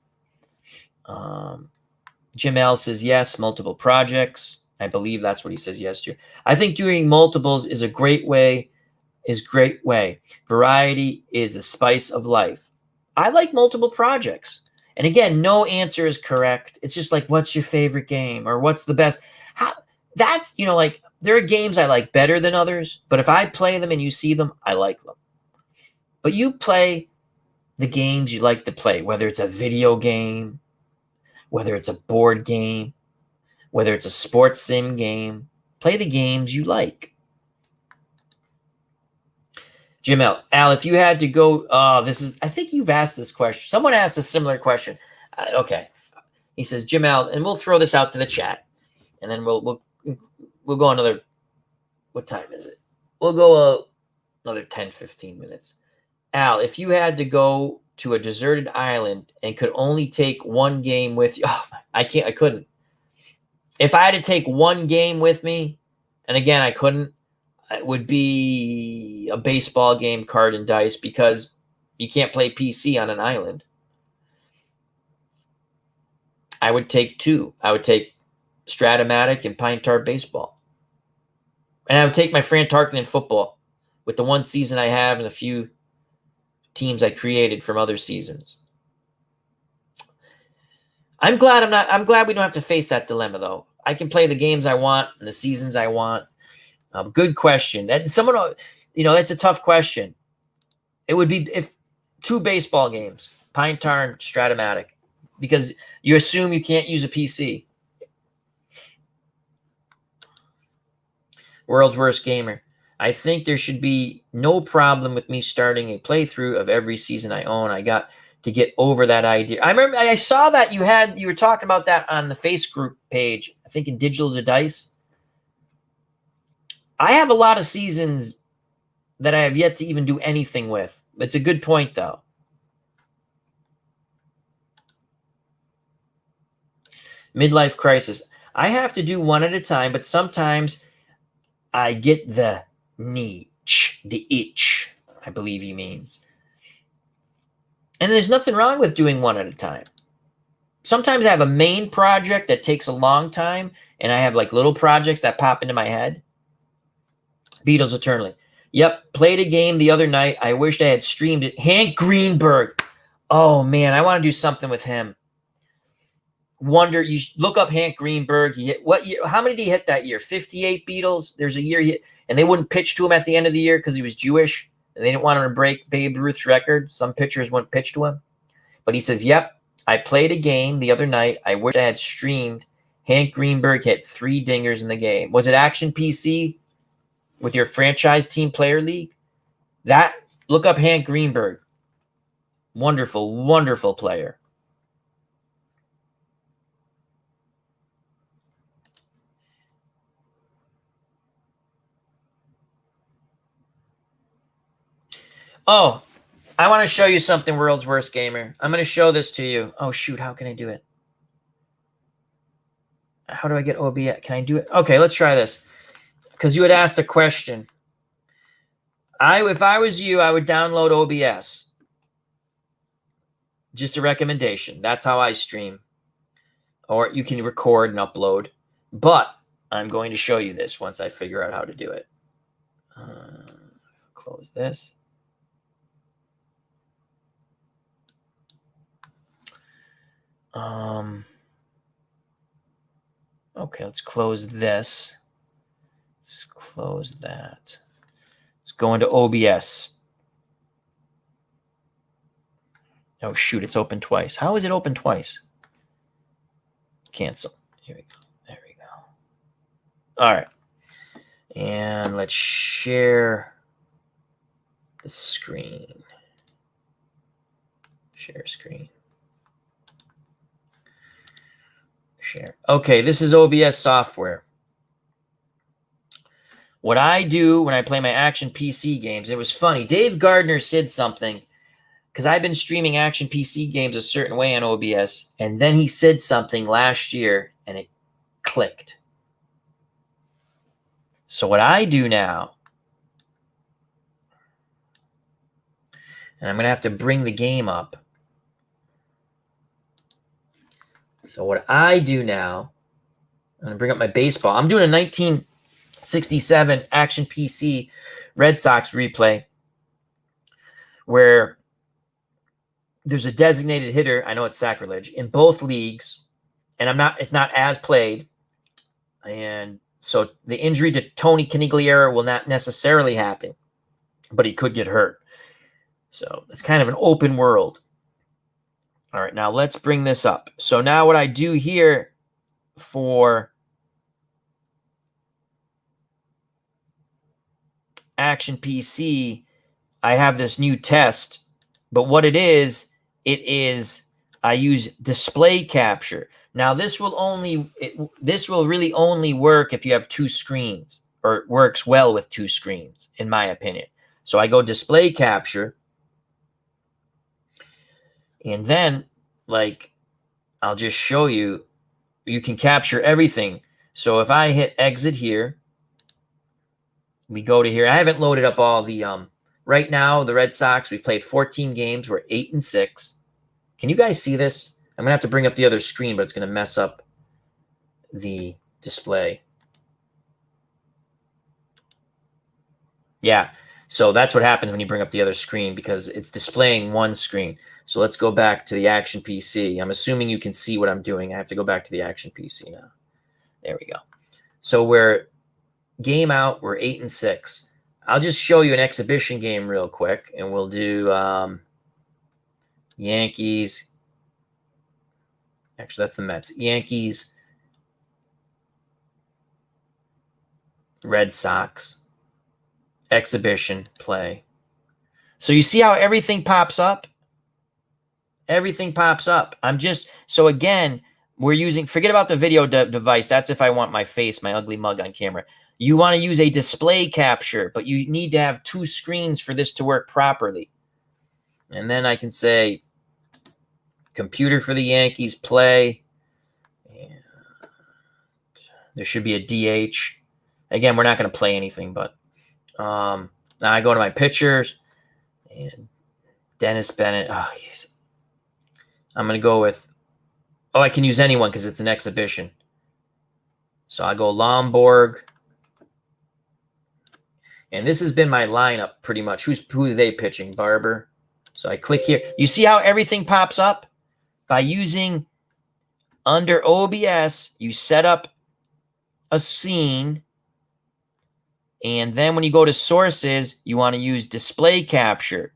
Jim L says yes, multiple projects. I believe that's what he says yes to. I think doing multiples is a great way. Variety is the spice of life. I like multiple projects. And again, no answer is correct. It's just like, what's your favorite game or what's the best? Like there are games I like better than others, but if I play them and you see them, I like them. But you play the games you like to play, whether it's a video game, whether it's a board game, whether it's a sports sim game, play the games you like. Jim L. Al, if you had to go, I think you've asked this question. Someone asked a similar question. Okay. He says, Jim L., and we'll throw this out to the chat, and then we'll go another, what time is it? We'll go another 10, 15 minutes. Al, if you had to go to a deserted island and could only take one game with you, I couldn't. If I had to take one game with me, and again, I couldn't, it would be a baseball game, card and dice, because you can't play PC on an island. I would take two. I would take Stratomatic and Pine Tar Baseball. And I would take my Fran Tarkenton football with the one season I have and a few teams I created from other seasons. I'm glad we don't have to face that dilemma, though. I can play the games I want and the seasons I want. Good question. That's a tough question. It would be if 2 baseball games, Pine Tar and Stratomatic, because you assume you can't use a PC. World's Worst Gamer. I think there should be no problem with me starting a playthrough of every season I own. I got to get over that idea. I remember I saw that you were talking about that on the Face Group page, I think in Digital to Dice. I have a lot of seasons that I have yet to even do anything with. It's a good point, though. Midlife crisis. I have to do one at a time, but sometimes I get the niche, the itch, I believe he means. And there's nothing wrong with doing one at a time. Sometimes I have a main project that takes a long time, and I have like little projects that pop into my head. Beatles Eternally. Yep, played a game the other night. I wished I had streamed it. Hank Greenberg. Oh, man, I want to do something with him. Wonder, you look up Hank Greenberg. He hit what year? How many did he hit that year? 58 Beatles. There's a year he hit, and they wouldn't pitch to him at the end of the year because he was Jewish, and they didn't want him to break Babe Ruth's record. Some pitchers wouldn't pitch to him, but he says, "Yep, I played a game the other night. I wish I had streamed. Hank Greenberg hit 3 dingers in the game. Was it Action PC with your franchise team player league? That look up Hank Greenberg. Wonderful, wonderful player." Oh, I want to show you something, World's Worst Gamer. I'm going to show this to you. Oh, shoot. How can I do it? How do I get OBS? Can I do it? Okay, let's try this. Because you had asked a question. If I was you, I would download OBS. Just a recommendation. That's how I stream. Or you can record and upload. But I'm going to show you this once I figure out how to do it. Close this. Okay, let's close this. Let's close that. Let's go into OBS. Oh, shoot, it's open twice. How is it open twice? Cancel. Here we go. There we go. All right. And let's share the screen. Share screen. Share. Okay, this is OBS software. What I do when I play my Action PC games, it was funny. Dave Gardner said something, because I've been streaming Action PC games a certain way on OBS, and then he said something last year, and it clicked. So what I do now, and I'm going to have to bring the game up. So what I do now, I'm going to bring up my baseball. I'm doing a 1967 Action PC Red Sox replay where there's a designated hitter. I know it's sacrilege in both leagues, and it's not as played. And so the injury to Tony Canigliere will not necessarily happen, but he could get hurt. So it's kind of an open world. All right, now let's bring this up. So now what I do here for Action PC, I have this new test, but what it is I use display capture. Now this will really only work if you have 2 screens, or it works well with 2 screens, in my opinion. So I go display capture. And then, like, I'll just show you, you can capture everything. So if I hit exit here, we go to here. I haven't loaded up all the, right now, the Red Sox, we've played 14 games. We're 8-6. Can you guys see this? I'm going to have to bring up the other screen, but it's going to mess up the display. Yeah, so that's what happens when you bring up the other screen, because it's displaying one screen. So let's go back to the Action PC. I'm assuming you can see what I'm doing. I have to go back to the Action PC now. There we go. So we're game out. We're 8-6. I'll just show you an exhibition game real quick, and we'll do Yankees. Actually, that's the Mets. Yankees, Red Sox, exhibition play. So you see how everything pops up? Everything pops up. So again, we're using, forget about the video device. That's if I want my face, my ugly mug on camera. You want to use a display capture, but you need to have 2 screens for this to work properly. And then I can say computer for the Yankees play. And There should be a DH. Again, we're not going to play anything, but now I go to my pitchers, and Dennis Bennett. Oh, yes. I'm going to go with, I can use anyone because it's an exhibition. So I go Lomborg. And this has been my lineup pretty much. Who are they pitching? Barber. So I click here. You see how everything pops up? By using under OBS, you set up a scene. And then when you go to sources, you want to use display capture.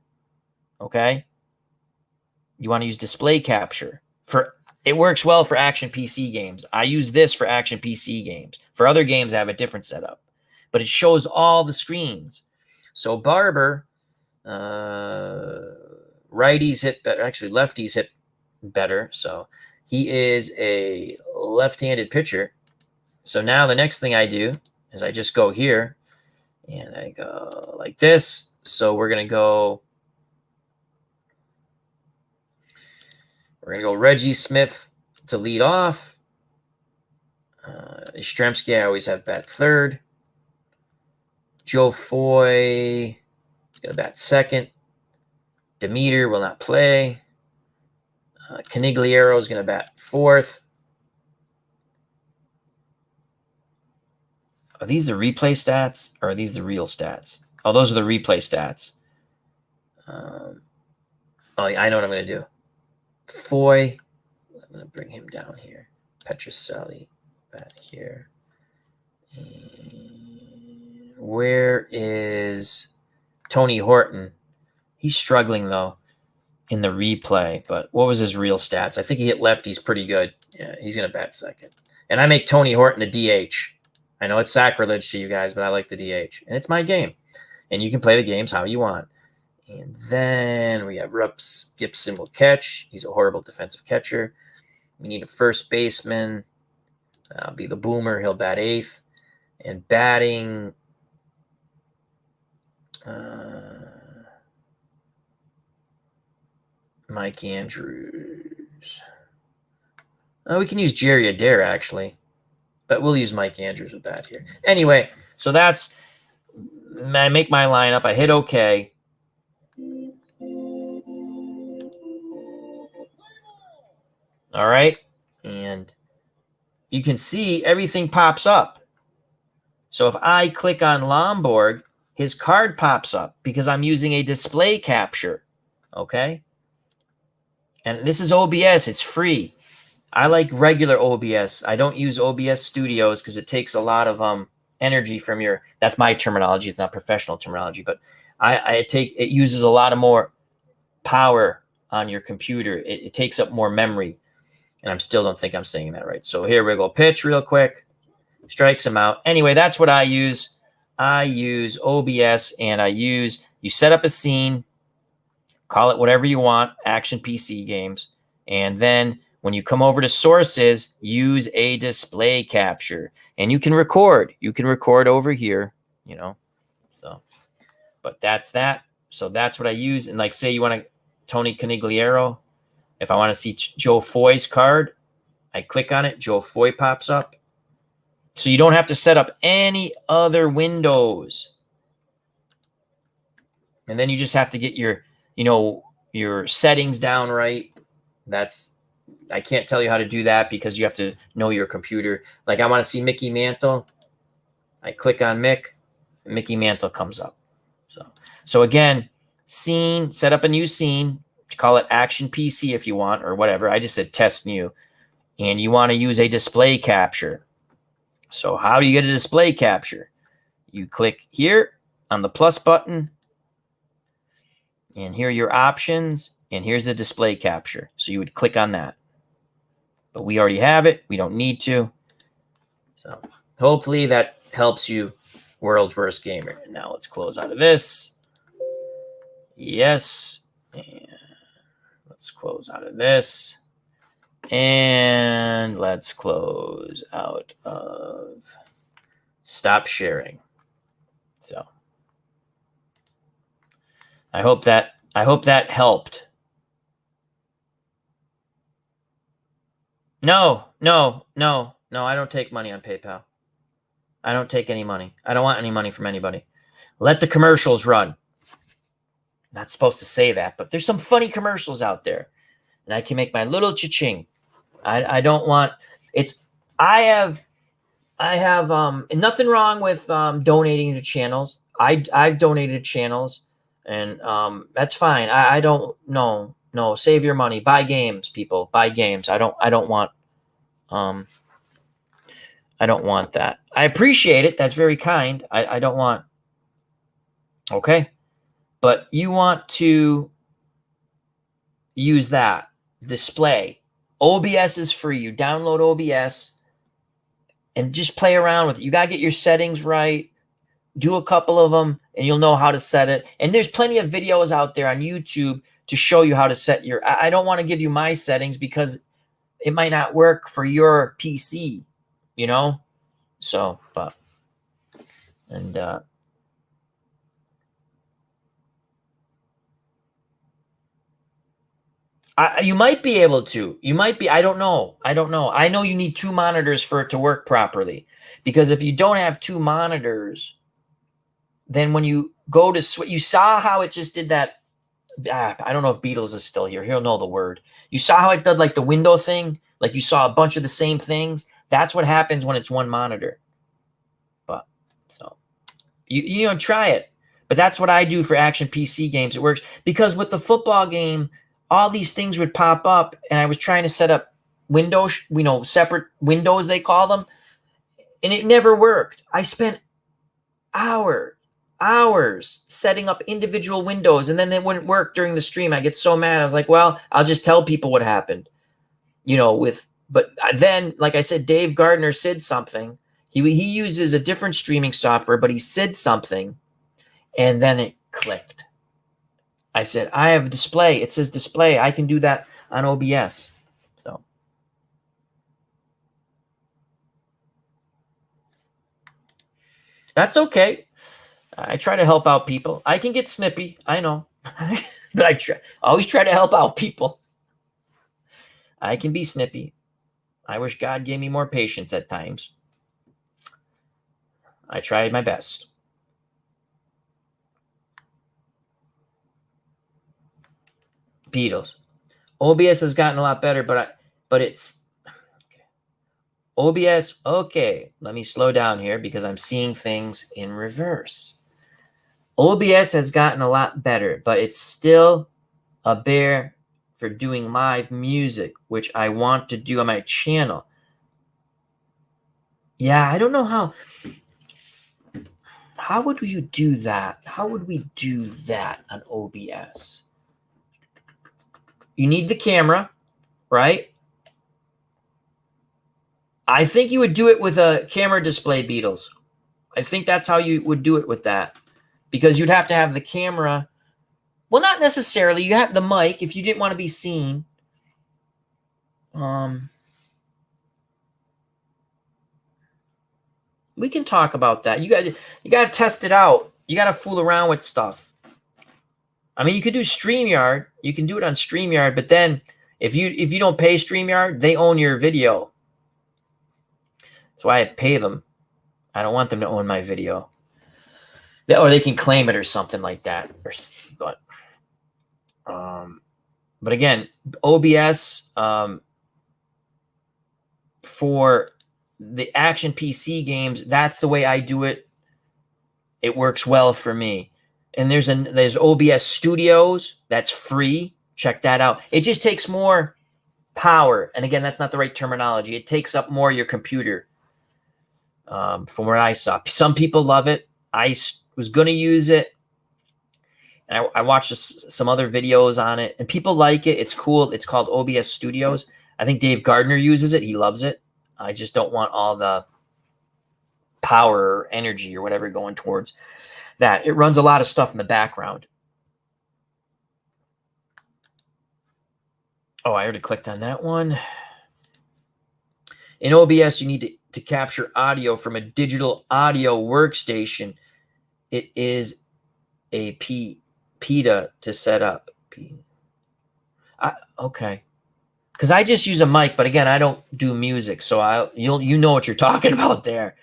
Okay? You want to use display capture. It works well for action PC games. I use this for action PC games. For other games, I have a different setup. But it shows all the screens. So Barber, righties hit better. Actually, lefties hit better. So he is a left-handed pitcher. So now the next thing I do is I just go here and I go like this. So we're going to go Reggie Smith to lead off. Yastrzemski, I always have bat third. Joe Foy is going to bat second. Demeter will not play. Canigliaro is going to bat fourth. Are these the replay stats or are these the real stats? Oh, those are the replay stats. I know what I'm going to do. Foy, I'm going to bring him down here. Petrocelli bat here. And where is Tony Horton? He's struggling, though, in the replay. But what was his real stats? I think he hit lefties pretty good. Yeah, he's going to bat second. And I make Tony Horton the DH. I know it's sacrilege to you guys, but I like the DH. And it's my game. And you can play the games how you want. And then we have Rups Gibson will catch. He's a horrible defensive catcher. We need a first baseman. That'll be the Boomer. He'll bat eighth. And batting, Mike Andrews. We can use Jerry Adair, actually. But we'll use Mike Andrews with bat here. Anyway, so that's, I make my lineup. I hit OK. All right. And you can see everything pops up. So if I click on Lomborg, his card pops up because I'm using a display capture. Okay. And this is OBS. It's free. I like regular OBS. I don't use OBS Studios because it takes a lot of energy from your, that's my terminology. It's not professional terminology, but it uses a lot of more power on your computer. It takes up more memory. And I still don't think I'm saying that right. So here we go. Pitch real quick. Strikes him out. Anyway, that's what I use. I use OBS and you set up a scene, call it whatever you want, action PC games. And then when you come over to sources, use a display capture. And you can record. You can record over here, So, but that's that. So that's what I use. And like, say you want to Tony Canigliaro. If I want to see Joe Foy's card, I click on it. Joe Foy pops up. So you don't have to set up any other windows. And then you just have to get your settings down right. I can't tell you how to do that because you have to know your computer. Like I want to see Mickey Mantle. I click on Mick. And Mickey Mantle comes up. So again, scene, set up a new scene. Call it Action PC if you want or whatever. I just said test new. And you want to use a display capture. So how do you get a display capture? You click here on the plus button. And here are your options. And here's the display capture. So you would click on that. But we already have it. We don't need to. So hopefully that helps you, World's Worst Gamer. Now let's close out of this. Yes. And let's close out of this. And let's close out of stop sharing. So I hope that helped. No. No, I don't take money on PayPal. I don't take any money. I don't want any money from anybody. Let the commercials run. Not supposed to say that, but there's some funny commercials out there, and I can make my little cha-ching. I don't want it's. I have nothing wrong with donating to channels. I've donated to channels, and that's fine. I don't no save your money. Buy games, people. Buy games. I don't want I don't want that. I appreciate it. That's very kind. I don't want. Okay. But you want to use that display. OBS is free. You download OBS and just play around with it. You got to get your settings right. Do a couple of them and you'll know how to set it. And there's plenty of videos out there on YouTube to show you how to set your. I don't want to give you my settings because it might not work for your PC, you know? So, but, and, you might be able to. You might be. I don't know. I don't know. I know you need 2 monitors for it to work properly. Because if you don't have 2 monitors, then when you go to switch, you saw how it just did that. I don't know if Beatles is still here. He'll know the word. You saw how it did like the window thing? Like you saw a bunch of the same things? That's what happens when it's 1 monitor. But, so, you know, try it. But that's what I do for action PC games. It works. Because with the football game, all these things would pop up, and I was trying to set up windows, separate windows, they call them, and it never worked. I spent hours setting up individual windows, and then they wouldn't work during the stream. I get so mad. I was like, well, I'll just tell people what happened, but then, like I said, Dave Gardner said something. He uses a different streaming software, but he said something, and then it clicked. I said, I have a display. It says display. I can do that on OBS. So that's okay. I try to help out people. I can get snippy. I know. But I always try to help out people. I can be snippy. I wish God gave me more patience at times. I tried my best. Beatles. OBS has gotten a lot better, but it's okay. OBS. Okay, let me slow down here because I'm seeing things in reverse. OBS has gotten a lot better, but it's still a bear for doing live music, which I want to do on my channel. Yeah, I don't know how. How would you do that? How would we do that on OBS? You need the camera, right? I think you would do it with a camera display, Beatles. I think that's how you would do it with that. Because you'd have to have the camera. Well, not necessarily. You have the mic if you didn't want to be seen. We can talk about that. You got to test it out. You got to fool around with stuff. I mean, you could do StreamYard. You can do it on StreamYard, but then if you don't pay StreamYard, they own your video. That's why I pay them. I don't want them to own my video. Or they can claim it or something like that. But again, OBS for the action PC games, that's the way I do it. It works well for me. And there's OBS Studios that's free. Check that out. It just takes more power. And again, that's not the right terminology. It takes up more your computer. From where I saw, some people love it. I was going to use it. And I watched some other videos on it, and people like it. It's cool. It's called OBS Studios. I think Dave Gardner uses it. He loves it. I just don't want all the power or energy or whatever going towards that. It runs a lot of stuff in the background. Oh, I already clicked on that one. In OBS, you need to capture audio from a digital audio workstation. It is a PETA to set up. Okay. because I just use a mic, but again, I don't do music, so you know what you're talking about there.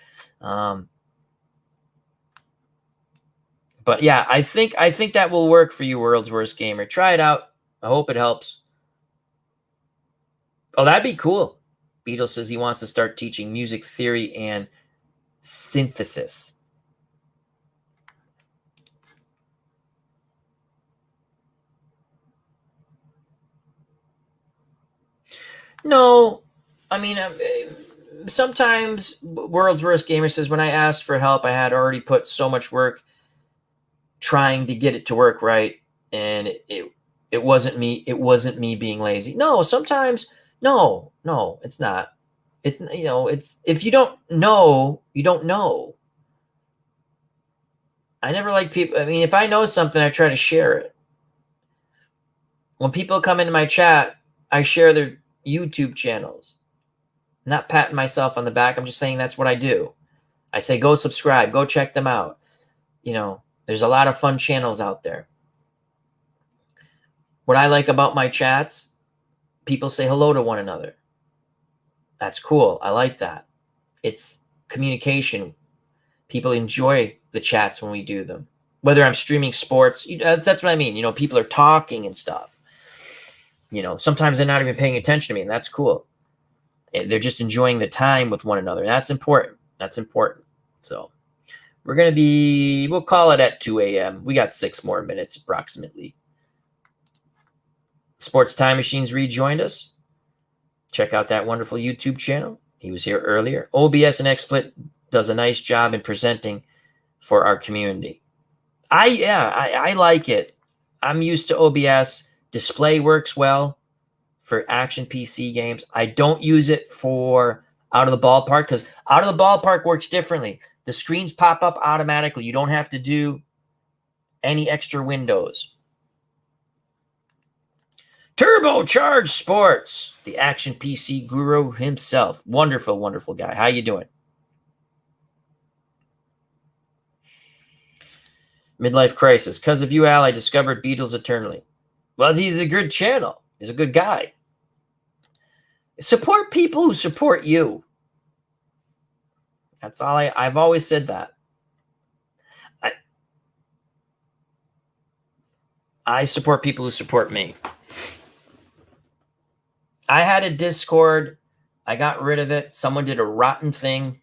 But yeah, I think that will work for you, World's Worst Gamer. Try it out. I hope it helps. Oh, that'd be cool. Beetle says he wants to start teaching music theory and synthesis. No, I mean, sometimes World's Worst Gamer says when I asked for help, I had already put so much work trying to get it to work right, and it wasn't me. It wasn't me being lazy. No, sometimes no, it's not. It's it's if you don't know, you don't know. I never like people. I mean, if I know something, I try to share it. When people come into my chat, I share their YouTube channels. I'm not patting myself on the back. I'm just saying that's what I do. I say, go subscribe, go check them out. There's a lot of fun channels out there. What I like about my chats, people say hello to one another. That's cool. I like that. It's communication. People enjoy the chats when we do them. Whether I'm streaming sports, that's what I mean. People are talking and stuff. Sometimes they're not even paying attention to me, and that's cool. They're just enjoying the time with one another. That's important. So we'll call it at 2 a.m. We got 6 more minutes approximately. Sports Time Machines rejoined us. Check out that wonderful YouTube channel. He was here earlier. OBS and XSplit does a nice job in presenting for our community. I like it. I'm used to OBS. Display works well for action PC games. I don't use it for Out of the Ballpark because Out of the Ballpark works differently. The screens pop up automatically. You don't have to do any extra windows. Turbocharged Sports, the action PC guru himself. Wonderful, wonderful guy. How you doing? Midlife Crisis. Because of you, Al, I discovered Beatles eternally. Well, he's a good channel. He's a good guy. Support people who support you. That's all I've always said that. I support people who support me. I had a Discord. I got rid of it. Someone did a rotten thing.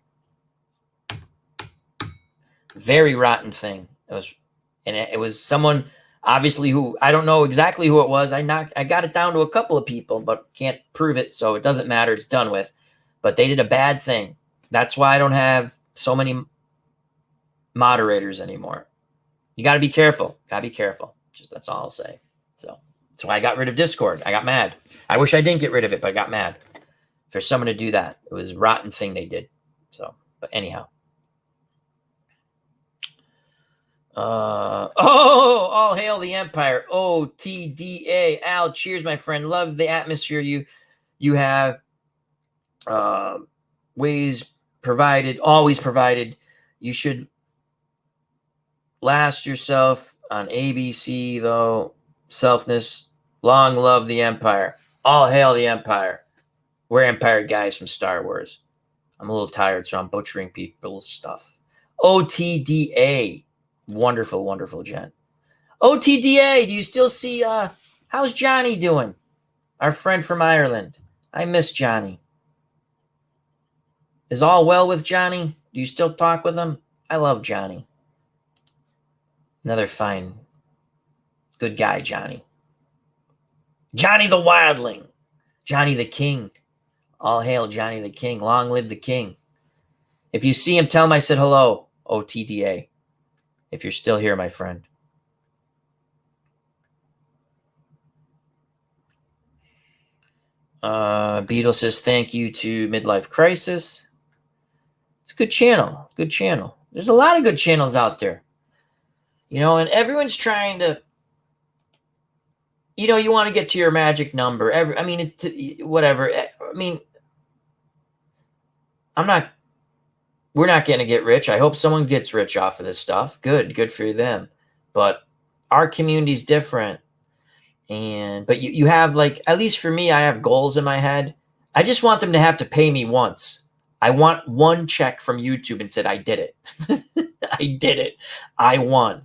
Very rotten thing. It was someone obviously who I don't know exactly who it was. I got it down to a couple of people, but can't prove it, so it doesn't matter. It's done with. But they did a bad thing. That's why I don't have so many moderators anymore. You got to be careful. That's all I'll say. So that's why I got rid of Discord. I got mad. I wish I didn't get rid of it, but I got mad for someone to do that. It was a rotten thing they did. So, but anyhow. All hail the Empire. OTDA. Al, cheers, my friend. Love the atmosphere you have. Always provided. You should last yourself on ABC, though. Selfness. Long love the Empire. All hail the Empire. We're Empire guys from Star Wars. I'm a little tired, so I'm butchering people's stuff. OTDA. Wonderful, wonderful, Jen. OTDA, do you still see, how's Johnny doing? Our friend from Ireland. I miss Johnny. Is all well with Johnny? Do you still talk with him? I love Johnny. Another fine, good guy, Johnny. Johnny the Wildling. Johnny the King. All hail Johnny the King. Long live the King. If you see him, tell him I said hello, OTDA. If you're still here, my friend. Beetle says thank you to Midlife Crisis. It's a good channel. Good channel. There's a lot of good channels out there. And everyone's trying to, you want to get to your magic number. Whatever. We're not going to get rich. I hope someone gets rich off of this stuff. Good for them. But our community's different. But you have, like, at least for me, I have goals in my head. I just want them to have to pay me once. I want one check from YouTube and said, I did it. I did it. I won.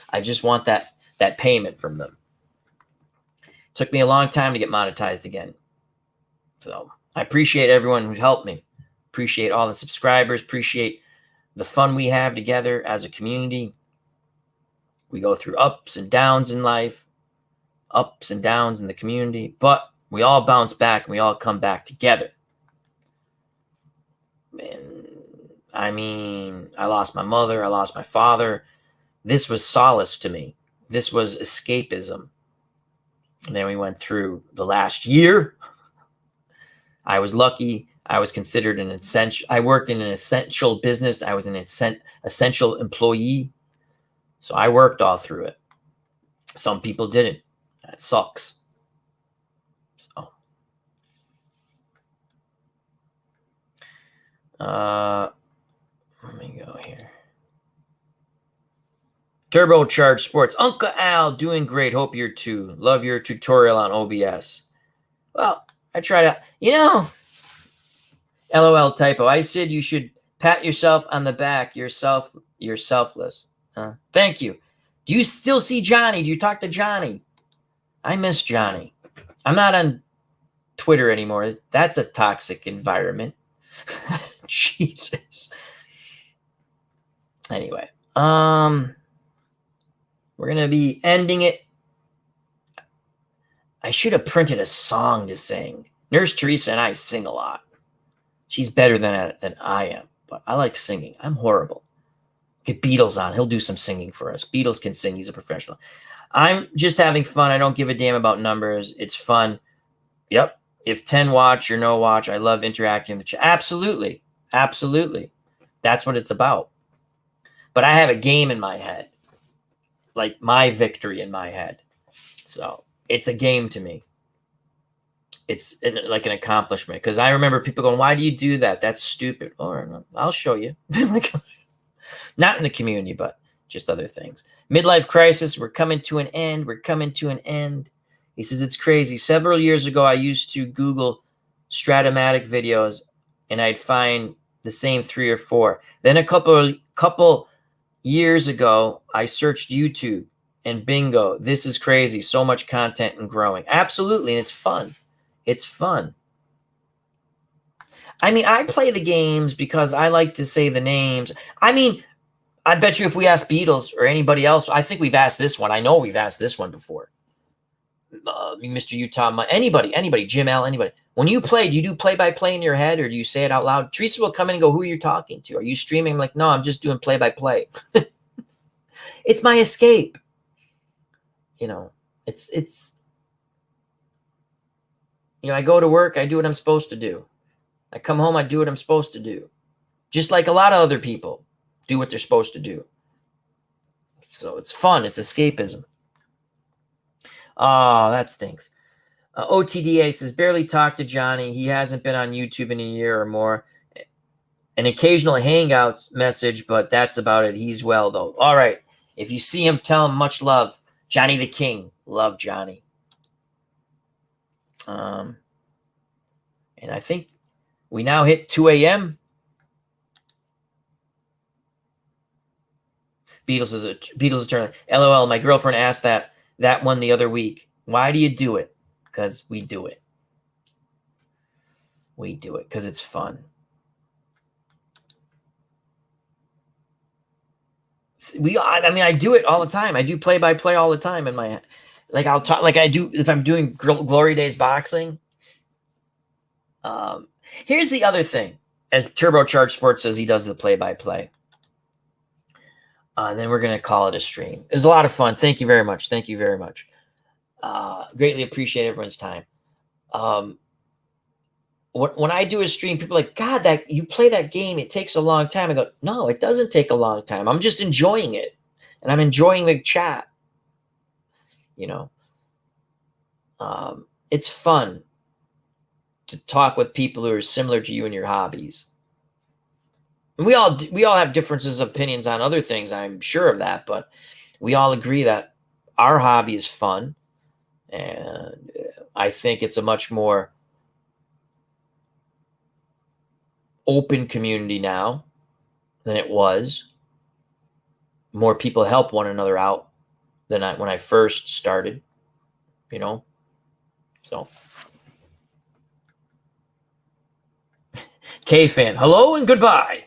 I just want that payment from them. Took me a long time to get monetized again. So I appreciate everyone who helped me. Appreciate all the subscribers. Appreciate the fun we have together as a community. We go through ups and downs in life, ups and downs in the community, but we all bounce back and we all come back together. And I mean, I lost my mother. I lost my father. This was solace to me. This was escapism. And then we went through the last year. I was lucky. I was considered an essential. I worked in an essential business. I was an essential employee. So I worked all through it. Some people didn't. That sucks. So, let me go here. Turbocharged Sports. Uncle Al, doing great. Hope you're too. Love your tutorial on OBS. Well, I try to, LOL typo. I said you should pat yourself on the back. You're selfless. Thank you. Do you still see Johnny? Do you talk to Johnny? I miss Johnny. I'm not on Twitter anymore. That's a toxic environment. Jesus. Anyway, we're going to be ending it. I should have printed a song to sing. Nurse Teresa and I sing a lot. She's better than I am, but I like singing. I'm horrible. Get Beatles on. He'll do some singing for us. Beatles can sing. He's a professional. I'm just having fun. I don't give a damn about numbers. It's fun. Yep. If 10 watch or no watch, I love interacting with the chat. Absolutely. Absolutely. That's what it's about. But I have a game in my head. Like my victory in my head. So it's a game to me. It's like an accomplishment. Because I remember people going, why do you do that? That's stupid. Or I'll show you. Not in the community, but just other things. Midlife crisis. We're coming to an end. We're coming to an end. He says, it's crazy. Several years ago, I used to Google Stratomatic videos, and I'd find the same 3 or 4. Then a couple years ago, I searched YouTube, and bingo, this is crazy. So much content and growing. Absolutely, and it's fun. It's fun. I mean, I play the games because I like to say the names. I mean, I bet you if we ask Beatles or anybody else, I think we've asked this one. I know we've asked this one before. Mr. Utah, anybody, Jim L, anybody. When you play, do you do play-by-play in your head or do you say it out loud? Teresa will come in and go, who are you talking to? Are you streaming? I'm like, no, I'm just doing play-by-play. It's my escape. It's I go to work, I do what I'm supposed to do. I come home, I do what I'm supposed to do. Just like a lot of other people do what they're supposed to do. So it's fun. It's escapism. Oh, that stinks. OTDA says, barely talked to Johnny. He hasn't been on YouTube in a year or more. An occasional Hangouts message, but that's about it. He's well, though. All right. If you see him, tell him much love. Johnny the King. Love Johnny. And I think we now hit 2 a.m. Beatles is turn. LOL. My girlfriend asked that one the other week. Why do you do it? Because we do it. We do it because it's fun. I do it all the time. I do play-by-play all the time in my head. Like I'll talk, like I do if I'm doing Glory Days boxing. Here's the other thing. As Turbocharged Sports says, he does the play-by-play. Then we're going to call it a stream. It was a lot of fun. Thank you very much. Thank you very much. Greatly appreciate everyone's time. When I do a stream, people are like, God, that you play that game, it takes a long time. I go, no, it doesn't take a long time. I'm just enjoying it. And I'm enjoying the chat. It's fun to talk with people who are similar to you in your hobbies. And we all have differences of opinions on other things. I'm sure of that, but we all agree that our hobby is fun, and I think it's a much more open community now than it was. More people help one another out than when I first started, So, K-Fan, hello and goodbye.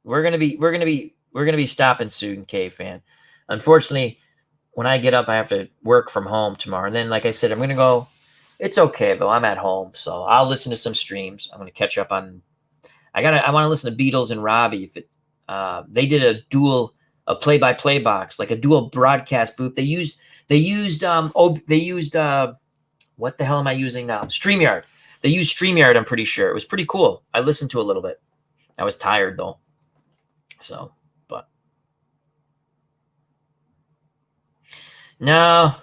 We're gonna be stopping soon, K-Fan. Unfortunately, when I get up, I have to work from home tomorrow. And then, like I said, I'm gonna go. It's okay though. I'm at home, so I'll listen to some streams. I'm gonna catch up on. I want to listen to Beatles and Robbie. If it, they did a play-by-play box, like a dual broadcast booth. They used what the hell am I using now? StreamYard. They used StreamYard, I'm pretty sure. It was pretty cool. I listened to a little bit. I was tired though. So, but no.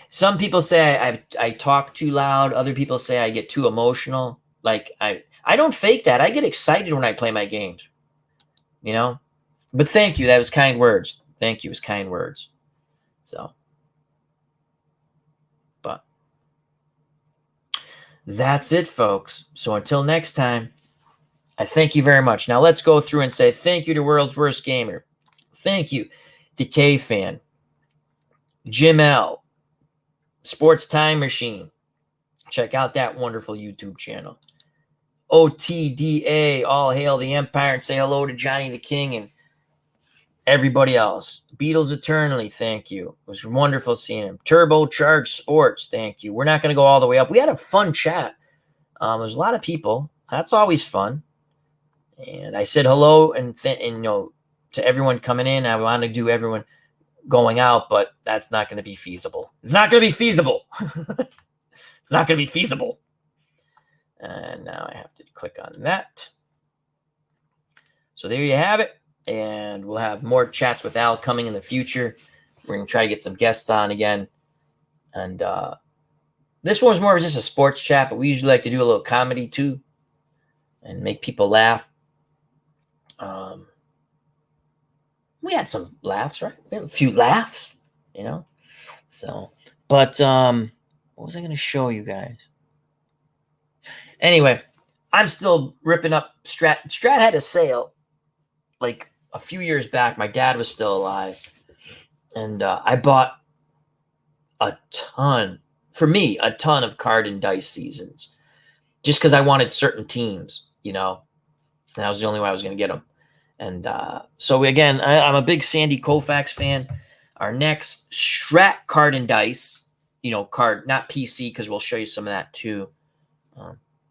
Some people say I talk too loud. Other people say I get too emotional. Like I don't fake that. I get excited when I play my games. But thank you. That was kind words. Thank you. It was kind words. So, but that's it, folks. So until next time, I thank you very much. Now let's go through and say thank you to World's Worst Gamer. Thank you to K-Fan, Jim L, Sports Time Machine. Check out that wonderful YouTube channel. OTDA, all hail the Empire, and say hello to Johnny the King and everybody else. Beatles Eternally, thank you. It was wonderful seeing him. Turbocharged Sports, thank you. We're not going to go all the way up. We had a fun chat. There's a lot of people. That's always fun. And I said hello and to everyone coming in. I want to do everyone going out, but that's not going to be feasible. It's not going to be feasible. It's not going to be feasible. And now I have to click on that. So there you have it. And we'll have more chats with Al coming in the future. We're going to try to get some guests on again. And this one was more of just a sports chat, but we usually like to do a little comedy too and make people laugh. We had some laughs, right? We had a few laughs, So, but what was I going to show you guys? Anyway, I'm still ripping up Strat. Strat had a sale like a few years back. My dad was still alive. And I bought a ton of card and dice seasons just because I wanted certain teams, And that was the only way I was going to get them. And so, again, I'm a big Sandy Koufax fan. Our next Strat card and dice, card, not PC, because we'll show you some of that too.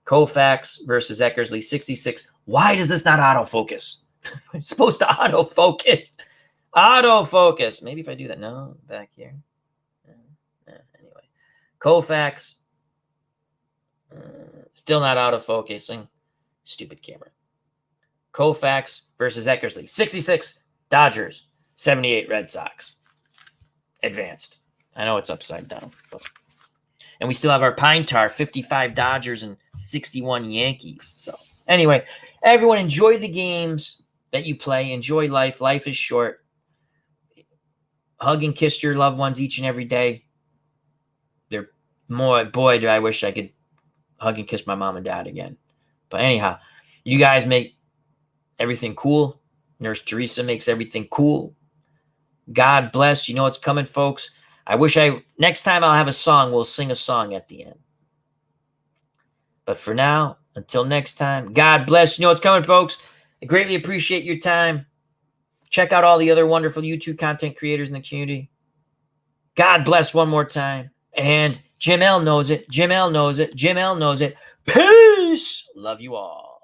Koufax versus Eckersley, 66. Why does this not autofocus? It's supposed to autofocus. Autofocus. Maybe if I do that. No, back here. Anyway. Koufax. Still not autofocusing. Stupid camera. Koufax versus Eckersley. 66 Dodgers. 78 Red Sox. Advanced. I know it's upside down. And we still have our Pine Tar, 55 Dodgers and 61 Yankees. So anyway, everyone enjoy the games that you play. Enjoy life. Life is short. Hug and kiss your loved ones each and every day. Boy, do I wish I could hug and kiss my mom and dad again. But anyhow, you guys make everything cool. Nurse Teresa makes everything cool. God bless. You know what's coming, folks. Next time I'll have a song. We'll sing a song at the end. But for now, until next time, God bless. You know what's coming, folks. I greatly appreciate your time. Check out all the other wonderful YouTube content creators in the community. God bless one more time. And Jim L knows it. Jim L knows it. Jim L knows it. Peace. Love you all.